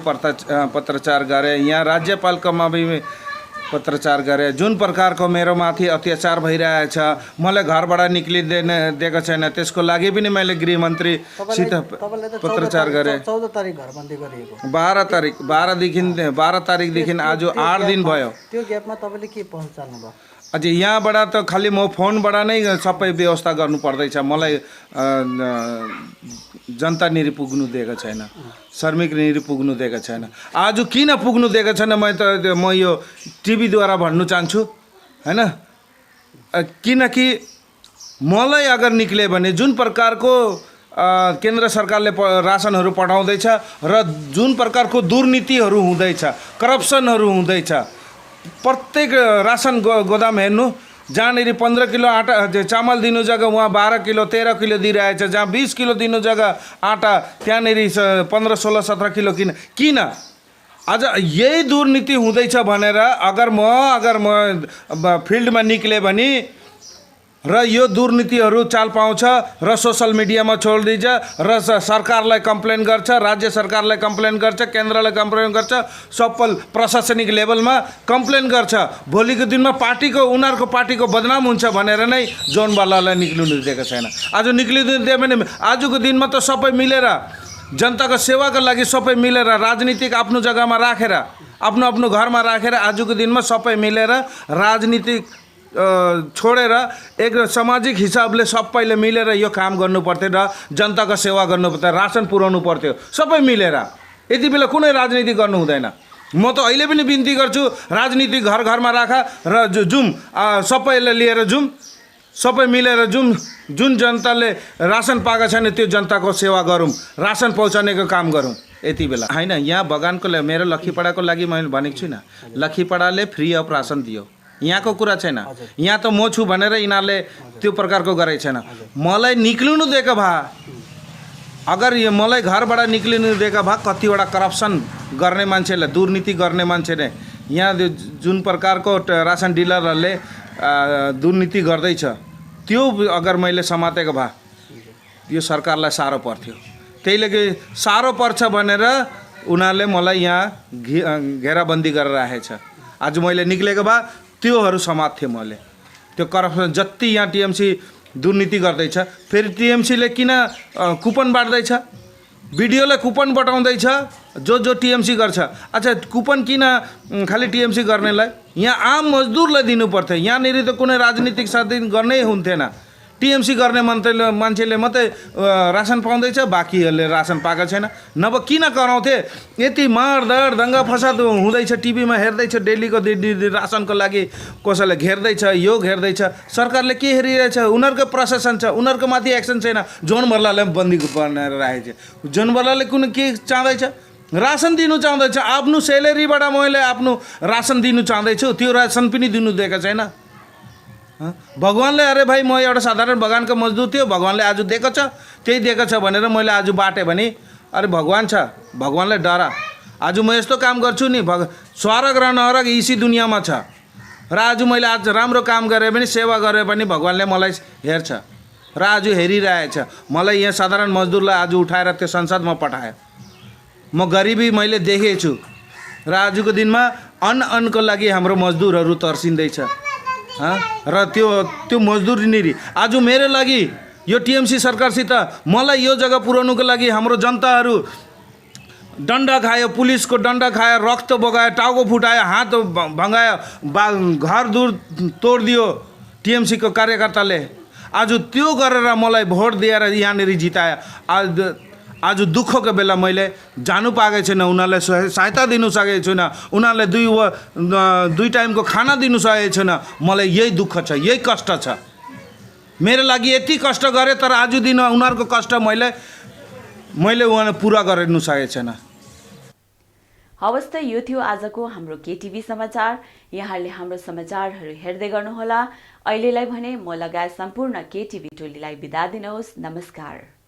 पत्रचार गरे, यहाँ राज्यपालकोमा भी पत्रचार गरे। जुन प्रकारको मेरो माथि अत्याचार भइरहेछ, मलाई घरबाट निक्लिदिएको छैन, त्यसको लागि पनि मैले गृहमन्त्रीसित पत्रचार गरे।
14 तारिक घरबन्दी गरिएको,
12 तारिकदेखि आज 8 दिन भयो।
त्यो ग्यापमा तपाईले के पहल चाल्नु भयो?
अझै यहाँबाट त खालि म फोनबाट नै सबै व्यवस्था गर्नु पर्दैछ। मलाई जनता निरी पुग्नु दिएको छैन, श्रमिक निरी पुग्नु दिएको छैन। आज किन पुग्नु दिएको छैन म यो टिभीद्वारा भन्नु चाहन्छु हैन। किनकि मलाई अगर निक्ले भने जुन प्रकारको केन्द्र सरकारले रासनहरू पठाउँदैछ र जुन प्रकारको दुर्नीतिहरू हुँदैछ, करप्सनहरू हुँदैछ, प्रत्येक राशन गोदाम हेर्नु, जहाँनिर 15 किलो आटा चामल दिनु जग्गा वहाँ 12 किलो 13 किलो दिइरहेछ, जहाँ 20 किलो दिनु जग्गा आटा त्यहाँनिर 15, 16, 17 किलो किन आज यही दुर्नीति हुँदैछ भनेर अगर म फिल्डमा निक्ले भने र यो दुर्नीतिहरू चाल पाउँछ र सोशल मिडियामा छोडिदिन्छ र सरकारलाई कम्प्लेन गर्छ, राज्य सरकारलाई कम्प्लेन गर्छ, केन्द्रलाई कम्प्लेन गर्छ, सबै प्रशासनिक लेभलमा कम्प्लेन गर्छ। भोलिको दिनमा उनीहरूको पार्टीको बदनाम हुन्छ भनेर नै जोनवालालाई निक्लिनु दिएको छैन। आज निक्लिनु दियो भने आजको दिनमा त सबै मिलेर जनताको सेवाको लागि सबै मिलेर राजनीतिक आफ्नो जग्गामा राखेर आफ्नो घरमा राखेर आजको दिनमा सबै मिलेर राजनीतिक छोडेर एक सामाजिक हिसाबले सबैले मिलेर यो काम गर्नु पर्थ्यो र जनताको सेवा गर्नु पर्थ्यो, रासन पुर्याउनु पर्थ्यो सबै मिलेर। यति बेला कुनै राजनीति गर्नु हुँदैन। म त अहिले पनि बिन्ती गर्छु, राजनीति घर घरमा राख र सबैले लिएर सबै मिलेर जुन जनताले रासन पाएको छैन त्यो जनताको सेवा गरौँ, रासन पहुँचाउनेको काम गरौँ। यति बेला हैन, यहाँ बगानको मेरो लखीपाडाको लागि मैले भनेको छुइनँ, लखीपाडाले फ्री अफ रासन दियो, यहाँको कुरा छैन। यहाँ त म छु भनेर यिनीहरूले त्यो प्रकारको गरेको छैन। मलाई निक्लिनु दिएको भए, अगर यो मलाई घरबाट निक्लिनु दिएको भए कतिवटा करप्सन गर्ने मान्छेले, दुर्नीति गर्ने मान्छेले, यहाँ जुन प्रकारको रासन डिलरहरूले दुर्नीति गर्दैछ त्यो अगर मैले समातेको भए यो सरकारलाई साह्रो पर्थ्यो। त्यही लागि साह्रो पर्छ भनेर उनीहरूले मलाई यहाँ घेराबन्दी गरेर राखेको छ। आज मैले निक्लेको भए त्योहरू समात्थेँ मैले। त्यो करप्सन जति यहाँ टिएमसी दुर्नीति गर्दैछ, फेरि टिएमसीले किन कुपन बाँड्दैछ, भिडियोले कुपन बटाउँदैछ जो टिएमसी गर्छ। अच्छा कुपन किन खालि टिएमसी गर्नेलाई, यहाँ आम मजदुरलाई दिनु पर्थ्यो। यहाँनिर त कुनै राजनीतिक साथी गर्नै हुन्थेन। टिएमसी गर्ने मान्छेले मात्रै रासन पाउँदैछ, बाँकीहरूले रासन पाएको छैन। नभए किन कराउँथे? यति मारधाड दङ्गा फसाद हुँदैछ, टिभीमा हेर्दैछ, डेलीको रासनको लागि कसैले घेर्दैछ, यो घेर्दैछ। सरकारले के हेरिरहेछ? उनीहरूको प्रशासन छ, उनीहरूको माथि एक्सन छैन। जोन बर्लाले बन्दी बनाएर राखेको छ। जोन बर्लाले कुन के चाहँदैछ? रासन दिनु चाहँदैछ। आफ्नो सेलेरीबाट मैले आफ्नो रासन दिनु चाहँदैछु, त्यो रासन पनि दिनु दिएको छैन। भगवान्ले अरे भाइ म एउटा साधारण बगानको मजदुर थियो, भगवान्ले आज दिएको छ, त्यही दिएको छ भनेर मैले आज बाटेँ भने अरे भगवान् छ, भगवान्लाई डरा। आज म यस्तो काम गर्छु नि, स्वर्ग र नरक इसी दुनियाँमा छ। र आज मैले आज राम्रो काम गरेँ पनि, सेवा गरेँ पनि भगवान्ले मलाई हेर्छ र आज हेरिरहेछ। मलाई यहाँ साधारण मजदुरलाई आज उठाएर त्यो संसदमा पठायो। म गरिबी मैले देखेको छु र आजको दिनमा अन्नको लागि हाम्रो मजदुरहरू तर्सिँदैछ। र त्यो मजदुरी आज मेरो लागि यो टिएमसी सरकारसित मलाई यो जग्गा पुर्याउनुको लागि हाम्रो जनताहरू डन्डा खायो, पुलिसको डन्डा खायो, रक्त बगायो, टाउको फुटायो, हात भङ्गायो, घर दूर तोडिदियो टिएमसीको कार्यकर्ताले। आज त्यो गरेर मलाई भोट दिएर यहाँनिर जितायो। आज दुःखको बेला मैले जानु पाएको छैन, उनीहरूलाई सहायता दिनु सकेको छैन, उनीहरूलाई दुई टाइमको खाना दिनु सकेको छैन। मलाई यही दुःख छ, यही कष्ट छ। मेरो लागि यति कष्ट गरेँ, तर आज दिन उनीहरूको कष्ट मैले उहाँलाई पुरा गरिनु सकेको छैन।
हवस् त यो थियो आजको हाम्रो केटिभी समाचार। यहाँहरूले हाम्रो समाचारहरू हेर्दै गर्नुहोला। अहिलेलाई भने म लगायत सम्पूर्ण केटिभी टोलीलाई बिदा दिनुहोस्। नमस्कार।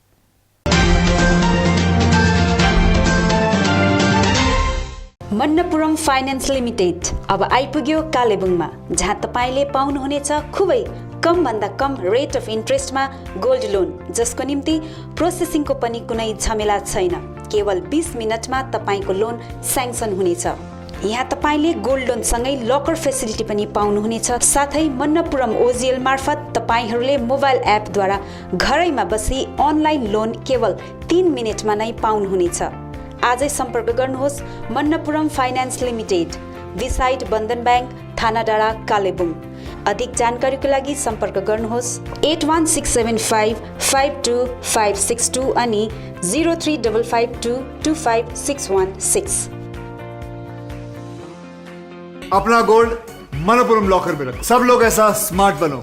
मन्नपुरम फाइनान्स लिमिटेड अब आइपुग्यो कालेबुङमा, जहाँ तपाईँले पाउनुहुनेछ खुबै कमभन्दा कम रेट अफ इन्ट्रेस्टमा गोल्ड लोन, जसको निम्ति प्रोसेसिङको पनि कुनै झमेला छैन। केवल 20 मिनटमा तपाईँको लोन स्याङ्सन हुनेछ। यहाँ तपाईँले गोल्ड लोनसँगै लकर फेसिलिटी पनि पाउनुहुनेछ। साथै मन्नपुरम ओजिएल मार्फत तपाईँहरूले मोबाइल एपद्वारा घरैमा बसी अनलाइन लोन केवल 3 मिनटमा नै पाउनुहुनेछ। आजै सम्पर्क गर्नुहोस् मन्नपुरम फाइनान्स लिमिटेड, बिसाइड बन्धन ब्याङ्क, थाना डाँडा, कालेबुङ। अधिक जानकारीको लागि सम्पर्क गर्नुहोस् 8167552562 अनि 0355225616।
अपना गोल्ड मनपुरम लॉकर में रखो। सब लोग ऐसा स्मार्ट बनो,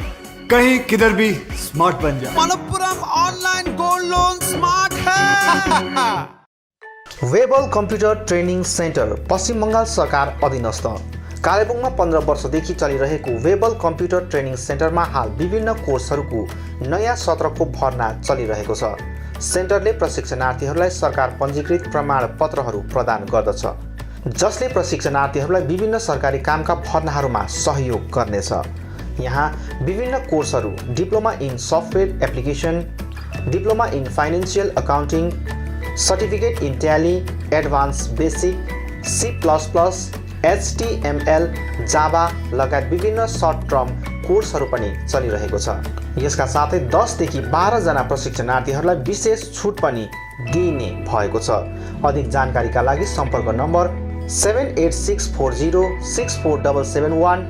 कहीं किधर भी स्मार्ट बन जाए।
Manappuram online gold loan smart है।
वेबल कम्प्युटर ट्रेनिङ सेन्टर पश्चिम बङ्गाल सरकार अधीनस्थ कालेबुङमा 15 वर्षदेखि चलिरहेको वेबल कम्प्युटर ट्रेनिङ सेन्टरमा हाल विभिन्न कोर्सहरूको नयाँ सत्रको भर्ना चलिरहेको छ। सेन्टरले प्रशिक्षणार्थीहरूलाई सरकार पञ्जीकृत प्रमाणपत्रहरू प्रदान गर्दछ, जसले प्रशिक्षणार्थीहरूलाई विभिन्न सरकारी कामका भर्नाहरूमा सहयोग गर्नेछ। यहाँ विभिन्न कोर्सहरू diploma in software application, diploma in financial accounting, certificate in tally, advance basic, C++, HTML, Java लगायत विभिन्न सर्ट टर्म कोर्सहरू पनि चलिरहेको छ। यसका साथै 10 देखि 12 जना प्रशिक्षणार्थीहरूलाई विशेष छुट पनि दिइने भएको छ। अधिक जानकारीका लागि सम्पर्क number 7864064771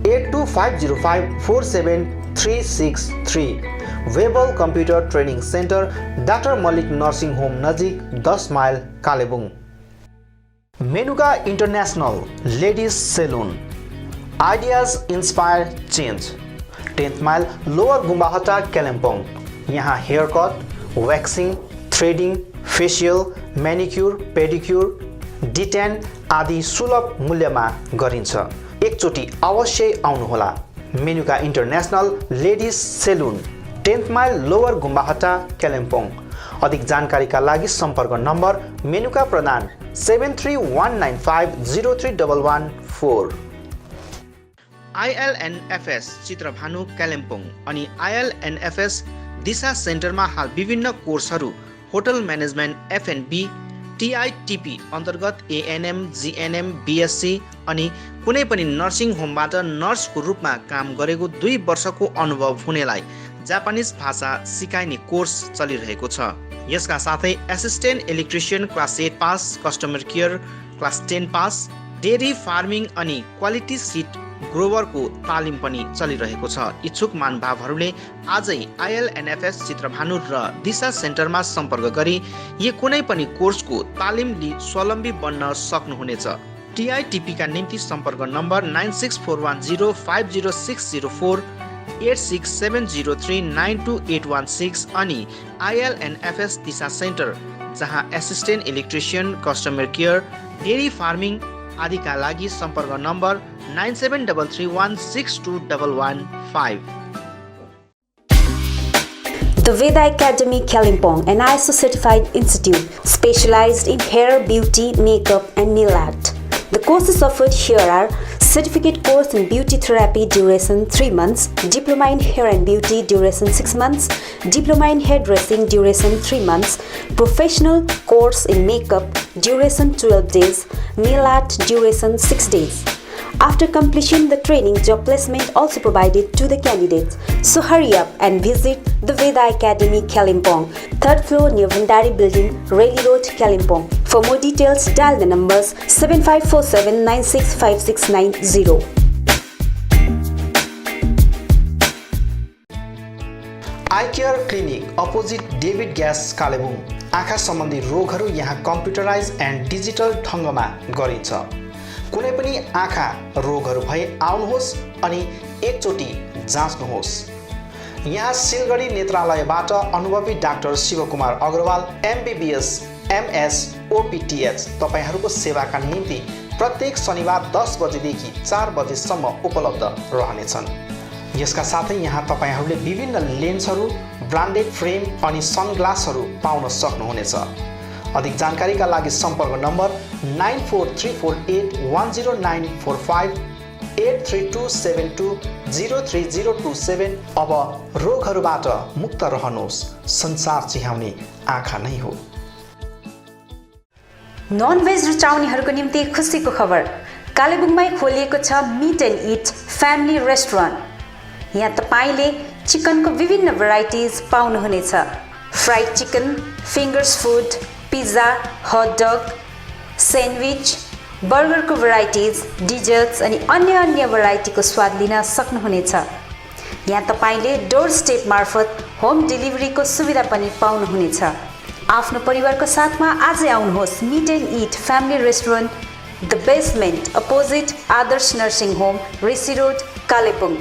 8250547363। Webel computer training centre, doctor Mallick nursing home नजिक, 10 mile, Kalebung. Menuka international ladies salon, ideas inspire change, 10th mile, lower Gumbahatta, Kalimpong. यहाँ hair cut, waxing, threading, facial, manicure, pedicure, detan आदि सुलभ मूल्यमा गरिन्छ। एकचोटि अवश्य आउनुहोला। Menuka international ladies salon, 10th mile, lower Gumbahatta, Kalimpong. अधिक जानकारीका लागि सम्पर्क नम्बर मेनुका प्रधान 7319503114। ILNFS चित्रभानु, कालिम्पोङ अनि ILNFS दिशा सेन्टरमा हाल विभिन्न कोर्सहरू होटल म्यानेजमेन्ट, F&B, टिआइटिपी अन्तर्गत एएनएम, जिएनएम, बिएससी अनि कुनै पनि नर्सिङ होमबाट नर्सको रूपमा काम गरेको 2 वर्षको अनुभव हुनेलाई जापानिज भाषा सिकाइने कोर्स चलिरहेको छ। यसका साथै assistant electrician class 8 pass, customer care class 10 pass, dairy farming अनि क्वालिटी सिट ग्रोवरको तालिम पनि चलिरहेको छ। इच्छुक महानुभावहरूले आजै आइएलएनएफएस चित्रभानु र दिशा सेन्टरमा सम्पर्क गरी यो कुनै पनि कोर्सको तालिम लिई स्वावलम्बी बन्न सक्नुहुनेछ। टिआइटिपी का निम्ति सम्पर्क नम्बर 9641050604, 8670392816 अनि आइएलएनएफएस दिशा सेन्टर जहाँ assistant electrician, customer care, dairy farming आदिका लागि सम्पर्क number 9733162115।
The Veda Academy Kalimpong, an ISO certified institute specialized in hair, beauty, makeup and nail art. The courses offered here are certificate course in beauty therapy duration 3 months, diploma in hair and beauty duration 6 months, diploma in hairdressing duration 3 months, professional course in makeup duration 12 days, nail art duration 6 days. After completion the training, job placement also provided to the candidates. So hurry up and visit the Veda Academy Kalimpong, 3rd floor near Vandari Building, Railway Road, Kalimpong. For more details, dial the numbers 7547965690.
I care clinic opposite David gas Kalimpong. आँखा सम्बन्धी रोगहरू यहाँ computerise and digital ढङ्गमा गरिन्छ। कुनै पनि आँखा रोगहरू भए आउनुहोस् अनि एकचोटि जाँच्नुहोस्। यहाँ सिलगढी नेत्रालयबाट अनुभवी doctor Shivkumar Agrawal MBBS MS OPTH तपाईहरूको सेवाका निम्ति प्रत्येक शनिबार 10 बजेदेखि 4 बजेसम्म उपलब्ध रहनेछन्। यसका साथै यहाँ तपाईहरूले विभिन्न लेन्सहरू, ब्रान्डेड फ्रेम अनि सनग्लासहरू पाउन सक्नुहुनेछ। अधिक जानकारीका लागि सम्पर्क नम्बर 9434810945, 8327203027। अब रोगहरूबाट मुक्त रहनुहोस्, संसार चिहाउने आँखा नै हो।
नन भेज रुचाउनेहरूको निम्ति खुसीको खबर, कालेबुङमै खोलिएको छ meet and eat family restaurant. यहाँ तपाईले चिकनको विभिन्न भेराइटिज पाउनुहुनेछ। Fried chicken, fingers food, pizza, hot dog, sandwich, बर्गरको भेराइटिज, डिजर्ट्स अनि अन्य भेराइटीको स्वाद लिन सक्नुहुनेछ। यहाँ तपाईले डोर स्टेप मार्फत होम डेलिभरीको सुविधा पनि पाउनुहुनेछ। आफ्नो परिवारको साथमा आजै आउनुहोस् meet and eat family restaurant, the basement opposite Adarsh nursing home, Rishi road, Kalebung.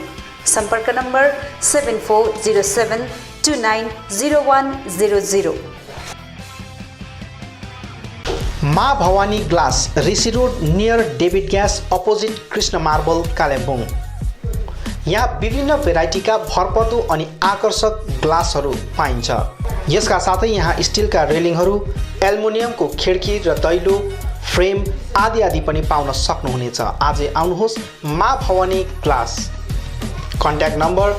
सम्पर्क number 7407290100।
Maa Bhavani glass, Rishi road near David gas opposite Krishna marble, Kalebung. यहाँ विभिन्न भेराइटीका भरपर्दो अनि आकर्षक ग्लासहरू पाइन्छ। यसका साथै यहाँ स्टिलका रेलिङहरू, एल्युमिनियमको खिड्की र दैलो फ्रेम आदि पनि पाउन सक्नुहुनेछ। आजै आउनुहोस् माँ भवानी ग्लास। कन्ट्याक्ट नम्बर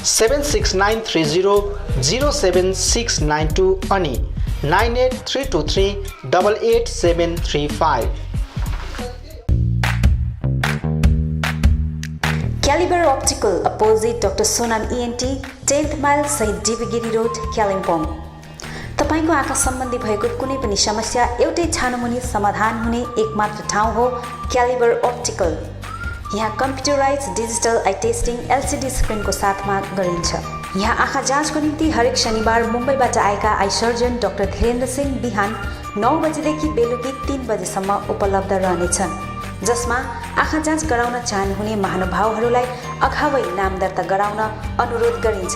769300769 अनि 9832388735।
Calibre optical opposite doctor Sonam ENT, 10th mile सहित डिबीगिरी रोड, कालिम्पोङ। तपाईको आँखा सम्बन्धी भएको कुनै पनि समस्या एउटै छानोमुनि समाधान हुने एकमात्र ठाउँ हो क्यालिबर अप्टिकल। यहाँ computerise digital eye testing LCD स्क्रिनको साथमा गरिन्छ। यहाँ आँखा जाँचको निम्ति हरेक शनिबार मुम्बईबाट आएका eye surgeon doctor Dhirendra Singh बिहान 9 बजेदेखि बेलुकी 3 बजेसम्म उपलब्ध रहनेछन्, जसमा आँखा जाँच गराउन चाहनुहुने महानुभावहरूलाई अगावै नाम दर्ता गराउन अनुरोध गरिन्छ।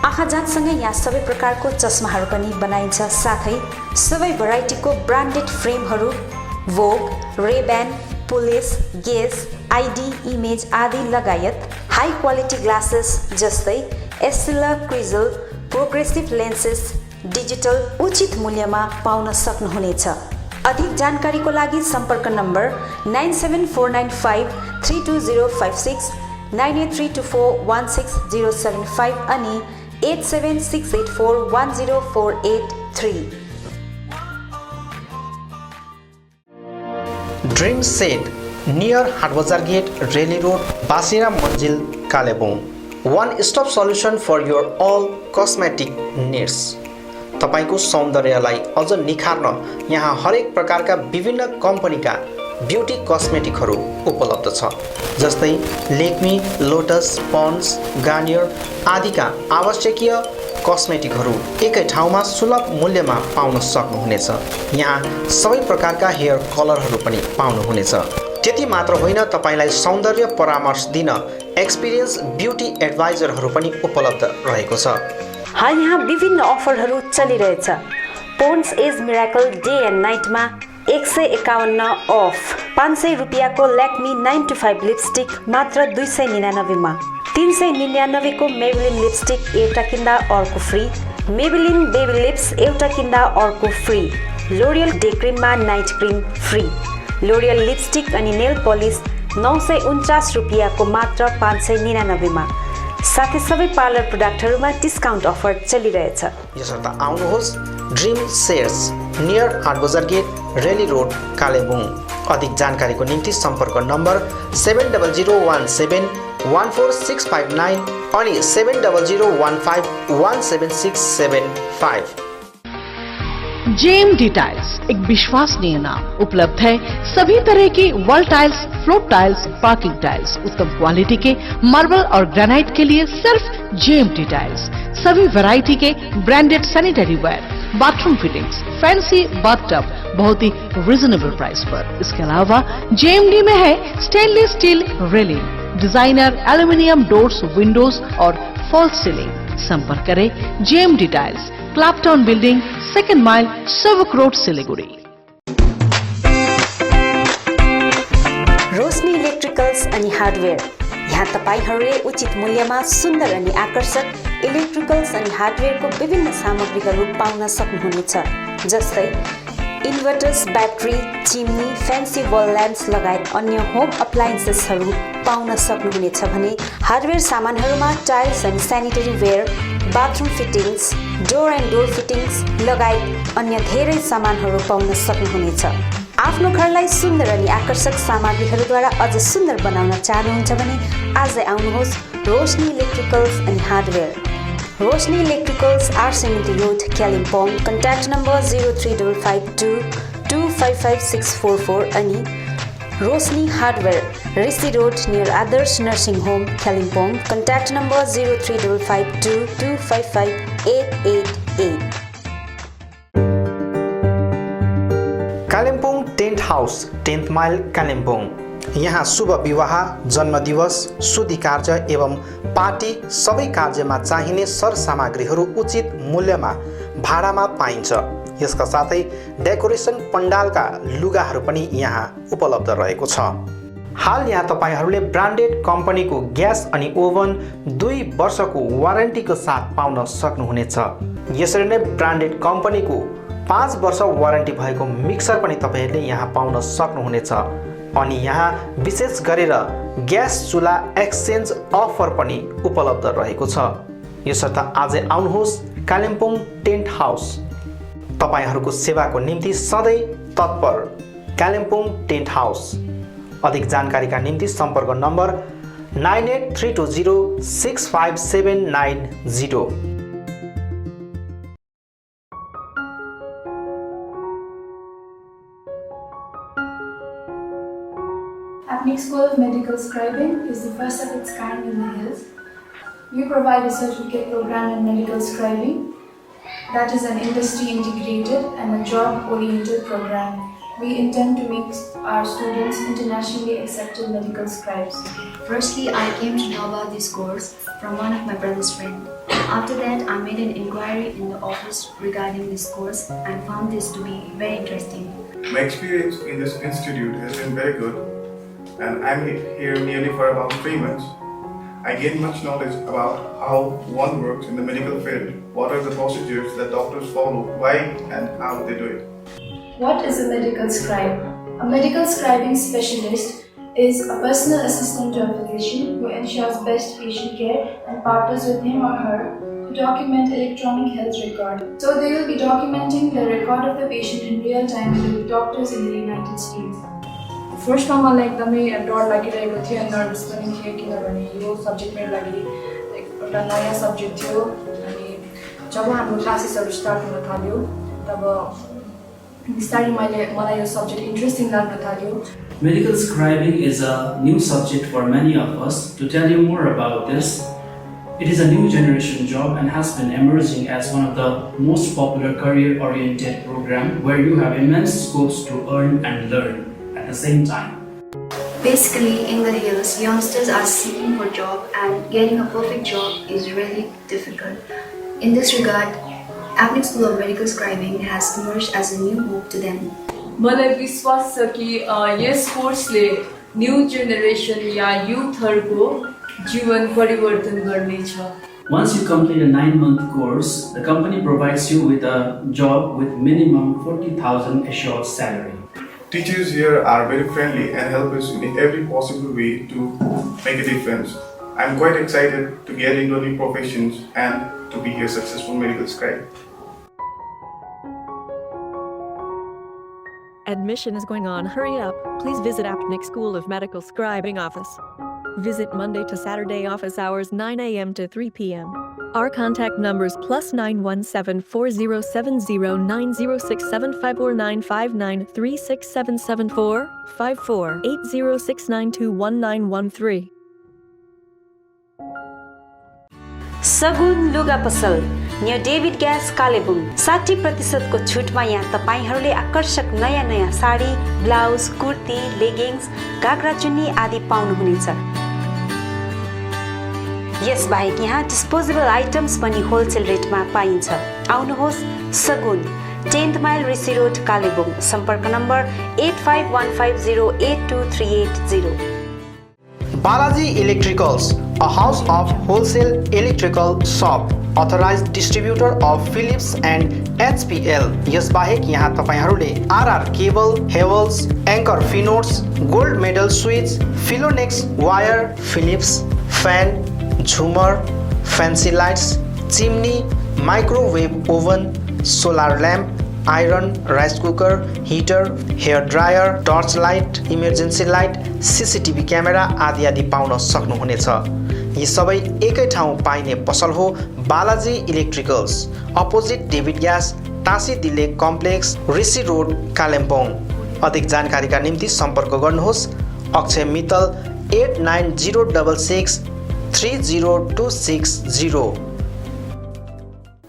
आँखा जाँचसँगै यहाँ सबै प्रकारको चस्माहरू पनि बनाइन्छ, साथै सबै भेराइटीको ब्रान्डेड फ्रेमहरू, भोग, रेब्यान, पुलिस, गेस, आइडी, इमेज आदि लगायत हाई क्वालिटी ग्लासेस जस्तै एस्टिला, क्रिजल, प्रोग्रेसिभ लेन्सेस डिजिटल उचित मूल्यमा पाउन सक्नुहुनेछ। अधिक जानकारीको लागि सम्पर्क नम्बर 9749532056, 9832416075 अनि 8768410483।
Dream set near Hatbazar gate Relli road Basira Manzil Kalebung one stop solution for your all cosmetic needs. तपाईको सौन्दर्यलाई अझ निखार्न यहाँ हरेक प्रकारका विभिन्न कम्पनीका ब्युटी कस्मेटिकहरू उपलब्ध छ, जस्तै लेक्मी, लोटस, पन्ड्स, गार्नियर आदिका आवश्यकीय कस्मेटिकहरू एकै ठाउँमा सुलभ मूल्यमा पाउन सक्नुहुनेछ। यहाँ सबै प्रकारका हेयर कलरहरू पनि पाउनुहुनेछ। त्यति मात्र होइन, तपाईलाई सौन्दर्य परामर्श दिन एक्सपिरियन्स ब्युटी एडभाइजरहरू पनि उपलब्ध रहेको छ।
हाल यहाँ विभिन्न अफरहरू चलिरहेछ। Pond's age miracle day and नाइटमा 151 अफ, 500 रुपियाँको ल्याक्मी 9 to 5 लिपस्टिक मात्र 299 मा, 399 को मेबेलिन लिपस्टिक एउटा किन्दा अर्को फ्री, मेबेलिन बेबी लिप्स एउटा किन्दा अर्को फ्री, लोरियल डे क्रिममा night cream free, L'Oreal lipstick अनि नेल पलिस 949 रुपियाँको मात्र 599 मा, साथै सबै पार्लर प्रोडक्टहरूमा डिस्काउन्ट अफर चलिरहेछ।
यसर्थ आउनुहोस् dream shares near Hatbazar gate Relli road Kalimpong. अधिक जानकारीको निम्ति सम्पर्क नम्बर 7001714659 अनि 7015176675।
JMD टाइल्स एक विश्वसनीय नाम, उपलब्ध है सभी तरह की wall tiles, floor tiles, parking tiles, उत्तम क्वालिटी के मार्बल और ग्रेनाइट के लिए सिर्फ JMD टाइल्स। सभी वैरायटी के branded sanitary ware, bathroom fittings, fancy bathtub बहुत ही रिजनेबल प्राइस पर। इसके अलावा JMD में है stainless steel railing, designer aluminium doors, windows और फॉल्स सीलिंग। संपर्क करें JMD टाइल्स, क्लैपटाउन building, 2nd mile, Sevoke road, Siliguri.
Roshni electricals अनि हार्डवेयर, यहाँ तपाईहरूले उचित मूल्यमा सुन्दर अनि आकर्षक इलेक्ट्रिकल्स अनि हार्डवेयरको विभिन्न सामग्रीहरू पाउन सक्नुहुनेछ, जस्तै इन्भर्टर्स, ब्याट्री, चिम्नी, फ्यान्सी वल ल्याम्प्स लगायत अन्य होम अप्लायन्सेसहरू पाउन सक्नुहुनेछ भने हार्डवेयर सामानहरूमा टाइल्स अनि sanitary ware, bathroom fittings, door and door fittings लगायत अन्य धेरै सामानहरू पाउन सक्नुहुनेछ। आफ्नो घरलाई सुन्दर अनि आकर्षक सामग्रीहरूद्वारा अझ सुन्दर बनाउन चाहनुहुन्छ भने आजै आउनुहोस् Roshni electricals and hardware. Roshni electricals R70 road Kalimpong, contact number 0352255644 अनि Roshni hardware Rishi road near Adarsh nursing home Kalimpong, contact number 0352255888।
Kalimpong tent house 10th mile Kalimpong. यहाँ शुभ विवाह, जन्मदिवस, शुद्धि कार्य एवं पार्टी सबै कार्यमा चाहिने सरसामग्रीहरू उचित मूल्यमा भाडामा पाइन्छ। यसका साथै डेकोरेसन पण्डालका लुगाहरू पनि यहाँ उपलब्ध रहेको छ। हाल यहाँ तपाईहरूले ब्रान्डेड कम्पनीको ग्यास अनि ओभन 2 वर्षको वारेन्टीको साथ पाउन सक्नुहुनेछ। यसरी नै ब्रान्डेड कम्पनीको 5 वर्ष वारेन्टी भएको मिक्सर पनि तपाईहरूले यहाँ पाउन सक्नुहुनेछ। अनि यहाँ विशेष गरेर ग्यास चुल्हा एक्सचेन्ज अफर पनि उपलब्ध रहेको छ। यसर्थ आजै आउनुहोस् कालिम्पोङ टेन्ट हाउस। तपाईहरूको सेवाको निम्ति सधैँ तत्पर कालिम्पोङ टेन्ट हाउस। अधिक जानकारीका निम्ति सम्पर्क number 9832065790।
APNIC School of Medical Scribing is the first of its kind in the hills. We provide a certificate program in medical scribing that is an industry integrated and a job oriented program. We intend to make our students internationally accepted medical scribes.
Firstly, I came to know about this course from one of my brother's friends. After that, I made an inquiry in the office regarding this course and found this to be very interesting.
My experience in this institute has been very good, and I'm here nearly for about 3 months. I gained much knowledge about how one works in the medical field, what are the procedures that doctors follow, why and how they do it.
What is a medical scribe? A medical scribing specialist is a personal assistant to a physician who ensures best patient care and partners with him or her to document electronic health record. So they will be documenting the record of the patient in real time with the doctors in the United States. फर्स्टमा मलाई एकदमै डर लागिरहेको थियो, nervous पनि थियो, किनभने यो सब्जेक्ट मेरो लागि एउटा नयाँ सब्जेक्ट थियो। अनि जब हाम्रो क्लासेसहरू स्टार्ट हुन थाल्यो तब बिस्तारै मलाई यो सब्जेक्ट इन्ट्रेस्टिङ लाग्न थाल्यो।
Medical scribing is a new subject for many of us. To tell you more about this, it is a new generation job and has been emerging as one of the most popular career-oriented programs where you have immense scopes to earn and learn at the same time.
Basically, in the hills, youngsters are seeking for job and getting a perfect job is really difficult. In this regard, Apnik School of Medical Scribing has emerged as a new hope to them.
मलाई विश्वास छ कि यस कोर्सले new generation या युथहरूको जीवन परिवर्तन गर्नेछ।
Once you complete a 9-month course, the company provides you with a job with minimum 40,000 assured salary.
Teachers here are very friendly and help us in every possible way to make a difference. I'm quite excited to get into new professions and to be a successful medical scribe.
Admission is going on. Hurry up. Please visit Apnik School of Medical Scribing office. Visit Monday to Saturday office hours 9 a.m. to 3 p.m. Our contact numbers +917 4070 9067549593 67774 54 8069219113.
सगुन लुगा पसल new David gas Kalimpong 60% को छुटमा यहाँ तपाईहरूले आकर्षक नयाँ नयाँ साडी, ब्लाउज, कुर्ती, लेगिङ्स, घाग्रा चुन्नी आदि पाउनुहुनेछ। यसबाहेक यहाँ डिस्पोजेबल आइटम्स पनि होलसेल रेटमा पाइन्छ। आउनुहोस् सगुन 10th mile Rishi road Kalebung. सम्पर्क number 8515082380।
Balaji Electricals, a house of wholesale electrical shop, authorized distributor of Philips and HPL. यसबाहेक यहाँ तपाईहरूले RR केबल, हेवल्स, एङ्कर फिनोट्स, gold medal switch, Finolex wire, Philips, fan, झुमर, fancy lights, chimney, microwave oven, solar lamp, iron, rice cooker, heater, hair dryer, torch light, emergency light, CCTV camera आदि आदि पाउन सक्नुहुनेछ। यी सबै एकै ठाउँ पाइने पसल हो Balaji electricals, opposite David gas, टाँसी दिले कम्प्लेक्स, ऋषि रोड, कालिम्पोङ। अधिक जानकारीका निम्ति सम्पर्क गर्नुहोस् अक्षय मित्तल 8906 30260।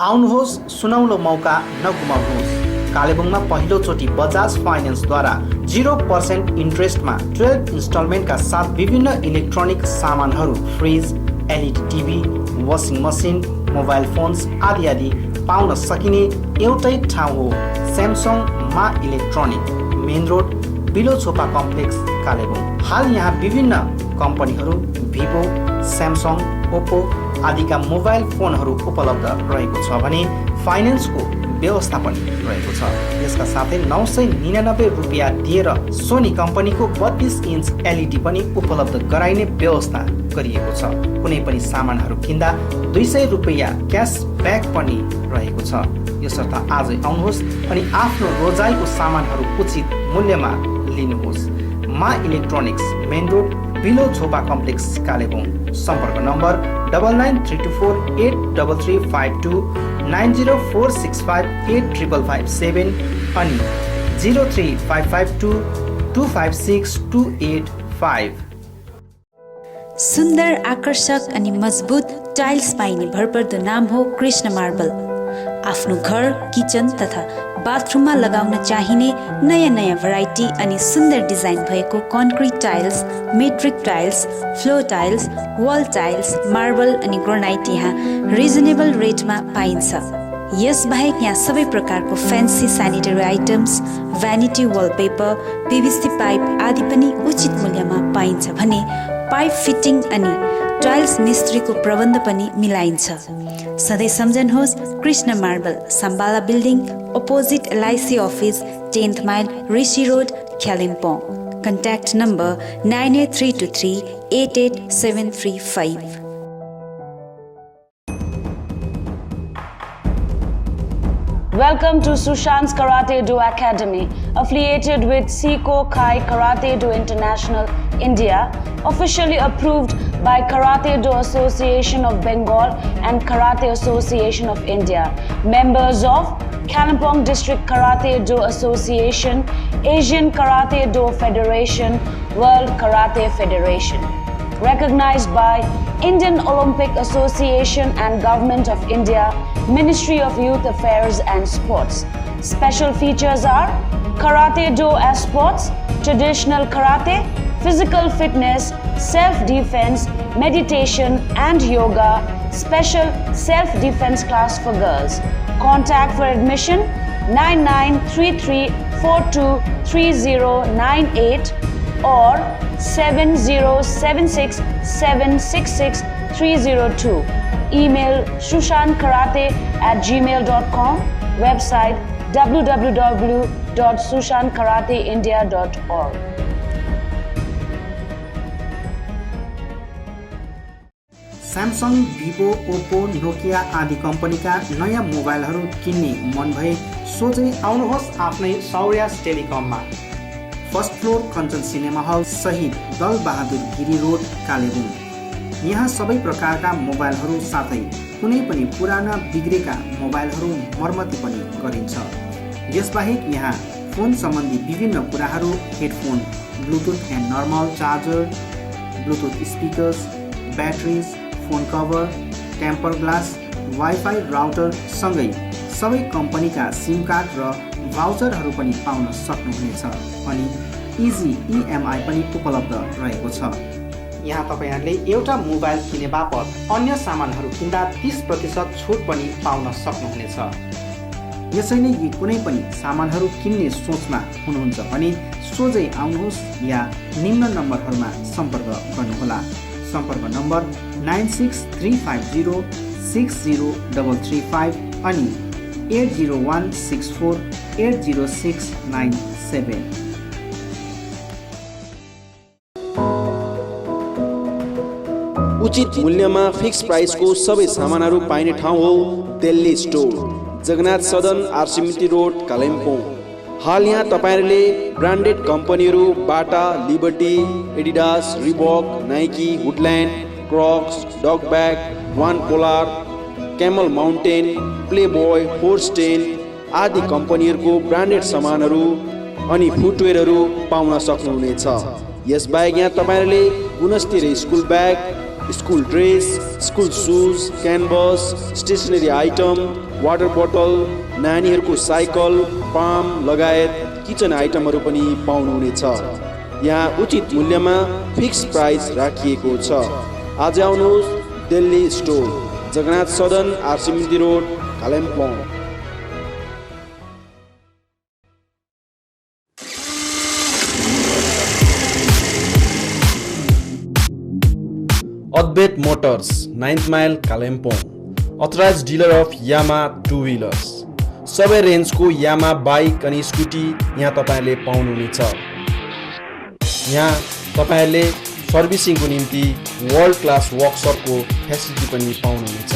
आउनुहोस् सुनौलो मौका नगुमाउनुहोस्। कालेबुङमा पहिलोचोटि बजाज फाइनेन्सद्वारा 0% इन्ट्रेस्टमा 12 इन्स्टलमेन्टका साथ विभिन्न इलेक्ट्रोनिक सामानहरू, fridge, LED TV, washing machine, mobile phones आदि आदि पाउन सकिने एउटै ठाउँ हो Samsung Maa electronic, main road, below Chhopa complex, Kalebung. हाल यहाँ विभिन्न कम्पनीहरू भिभो, स्यामसङ, ओप्पो आदिका मोबाइल फोनहरू उपलब्ध रहेको छ भने फाइनेन्सको व्यवस्था पनि रहेको छ। यसका साथै 999 रुपियाँ दिएर सोनी कम्पनीको 32 इन्च एलइडी पनि उपलब्ध गराइने व्यवस्था गरिएको छ। कुनै पनि सामानहरू किन्दा 200 रुपियाँ क्यासब्याक पनि रहेको छ। यसर्थ आजै आउनुहोस् अनि आफ्नो रोजाइको सामानहरू उचित मूल्यमा लिनुहोस्। Maa electronics, main road, below Chhopa complex, Kalebung. सम्पर्क नम्बर 99348335 9046585557 अनि 03552256285।
सुन्दर, आकर्षक अनि मजबुत टाइल्स पाइने भरपर्दो नाम हो कृष्ण मार्बल। आफ्नो घर, किचन तथा बाथरुममा लगाउन चाहिने नयाँ नयाँ भेराइटी अनि सुन्दर डिजाइन भएको concrete tiles, metric tiles, floor tiles, wall tiles, marble अनि ग्रेनाइट यहाँ रिजनेबल रेटमा पाइन्छ। यसबाहेक यहाँ सबै प्रकारको fancy sanitary items, vanity wallpaper, PVC pipe आदि पनि उचित मूल्यमा पाइन्छ भने पाइप फिटिङ अनि टाइल्स मिस्त्रीको प्रबन्ध पनि मिलाइन्छ। सधैँ सम्झनुहोस् Krishna marble, Sambala building, opposite LIC office, 10th mile Rishi road, Kalimpong. Contact number 98323 88735।
Welcome to Sushan's Karate Do Academy, affiliated with Seiko Kai Karate Do International, India, officially approved by Karate Do Association of Bengal and Karate Association of India, members of Kalimpong District Karate Do Association, Asian Karate Do Federation, World Karate Federation. Recognized by Indian Olympic Association and Government of India, Ministry of Youth Affairs and Sports. Special features are Karate Do as sports, traditional karate, physical fitness, self-defense, meditation and yoga, special self-defense class for girls. Contact for admission 9933423098 or 7076766302. Email sushankarate@gmail.com. Website www.sushankarateindia.org.
Samsung, Vivo, Oppo, Nokia आदि कम्पनीका नयाँ मोबाइलहरू किन्ने मन भए सोझै आउनुहोस् आफ्नै सौर्यास टेलिकममा। First floor Kanchan cinema hall सहित दल बहादुर गिरी रोड, कालेबुङ। यहाँ सबै प्रकारका मोबाइलहरू साथै कुनै पनि पुराना बिग्रेका मोबाइलहरू मर्मती पनि गरिन्छ। यसबाहेक यहाँ फोन सम्बन्धी विभिन्न कुराहरू, headphone, bluetooth and normal charger, bluetooth speakers, batteries, phone cover, temper glass, wifi router सँगै सबै कम्पनीका सिम कार्ड र भाउचरहरू पनि पाउन सक्नुहुनेछ। अनि इजी EMI पनि उपलब्ध रहेको छ। यहाँ तपाईहरूले एउटा मोबाइल किने बापत अन्य सामानहरू किन्दा 30% छुट पनि पाउन सक्नुहुनेछ। यसैले यी कुनै पनि सामानहरू किन्ने सोचमा हुनुहुन्छ भने सोझै आउनुहोस् या निम्न नम्बरहरूमा सम्पर्क गर्नुहोला। सम्पर्क नम्बर 9635060335 अनि 8016480697।
उचित मूल्यमा फिक्स प्राइसको सबै सामानहरू पाइने ठाउँ हो दिल्ली स्टोर, जगन्नाथ सदन, आरसीमिटी रोड, कालिम्पोङ। हाल यहाँ तपाईहरूले ब्रान्डेड कम्पनीहरू Bata, Liberty, Adidas, Reebok, Nike, Woodland, Crocs, dog bag, one polar, Camel mountain, Playboy, फोर्स्टेन आदि कम्पनीहरूको ब्रान्डेड सामानहरू अनि फुटवेयरहरू पाउन सक्नुहुनेछ। यसबाहेक यहाँ तपाईहरूले गुणस्तरीय school bag, school dress, school shoes, canvas, stationery item, water बोतल, नानीहरूको साइकल, पाम लगायत किचन आइटमहरू पनि पाउनुहुनेछ। यहाँ उचित मूल्यमा फिक्स प्राइस राखिएको छ। आज आउनुहोस् दिल्ली स्टोर, जगन्नाथ सदन, आरसीमिटी road, Kalimpong. Advait motors, 9th mile, Kalimpong. Authorised dealer of Yamaha two wheelers. सबै रेन्जको यामा बाइक अनि स्कुटी यहाँ तपाईँले पाउनुहुनेछ। यहाँ तपाईँहरूले सर्भिसिङको निम्ति वर्ल्ड क्लास वर्कसपको फेसिलिटी पनि पाउनुहुनेछ।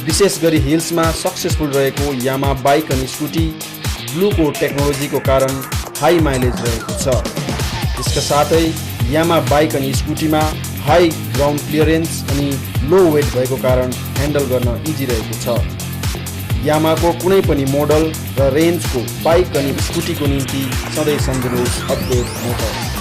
विशेष गरी हिल्समा सक्सेसफुल रहेको यामा बाइक अनि स्कुटी ब्लूको टेक्नोलोजीको कारण हाई माइलेज रहेको छ। यसका साथै यामा बाइक अनि स्कुटीमा हाई ग्राउन्ड क्लियरेन्स अनि लो वेट भएको कारण ह्यान्डल गर्न इजी रहेको छ। यामाको कुनै पनि मोडल र रेन्जको बाइक अनि स्कुटीको निम्ति सधैँ सम्झनुहोस् अद्वैत मोटर्स।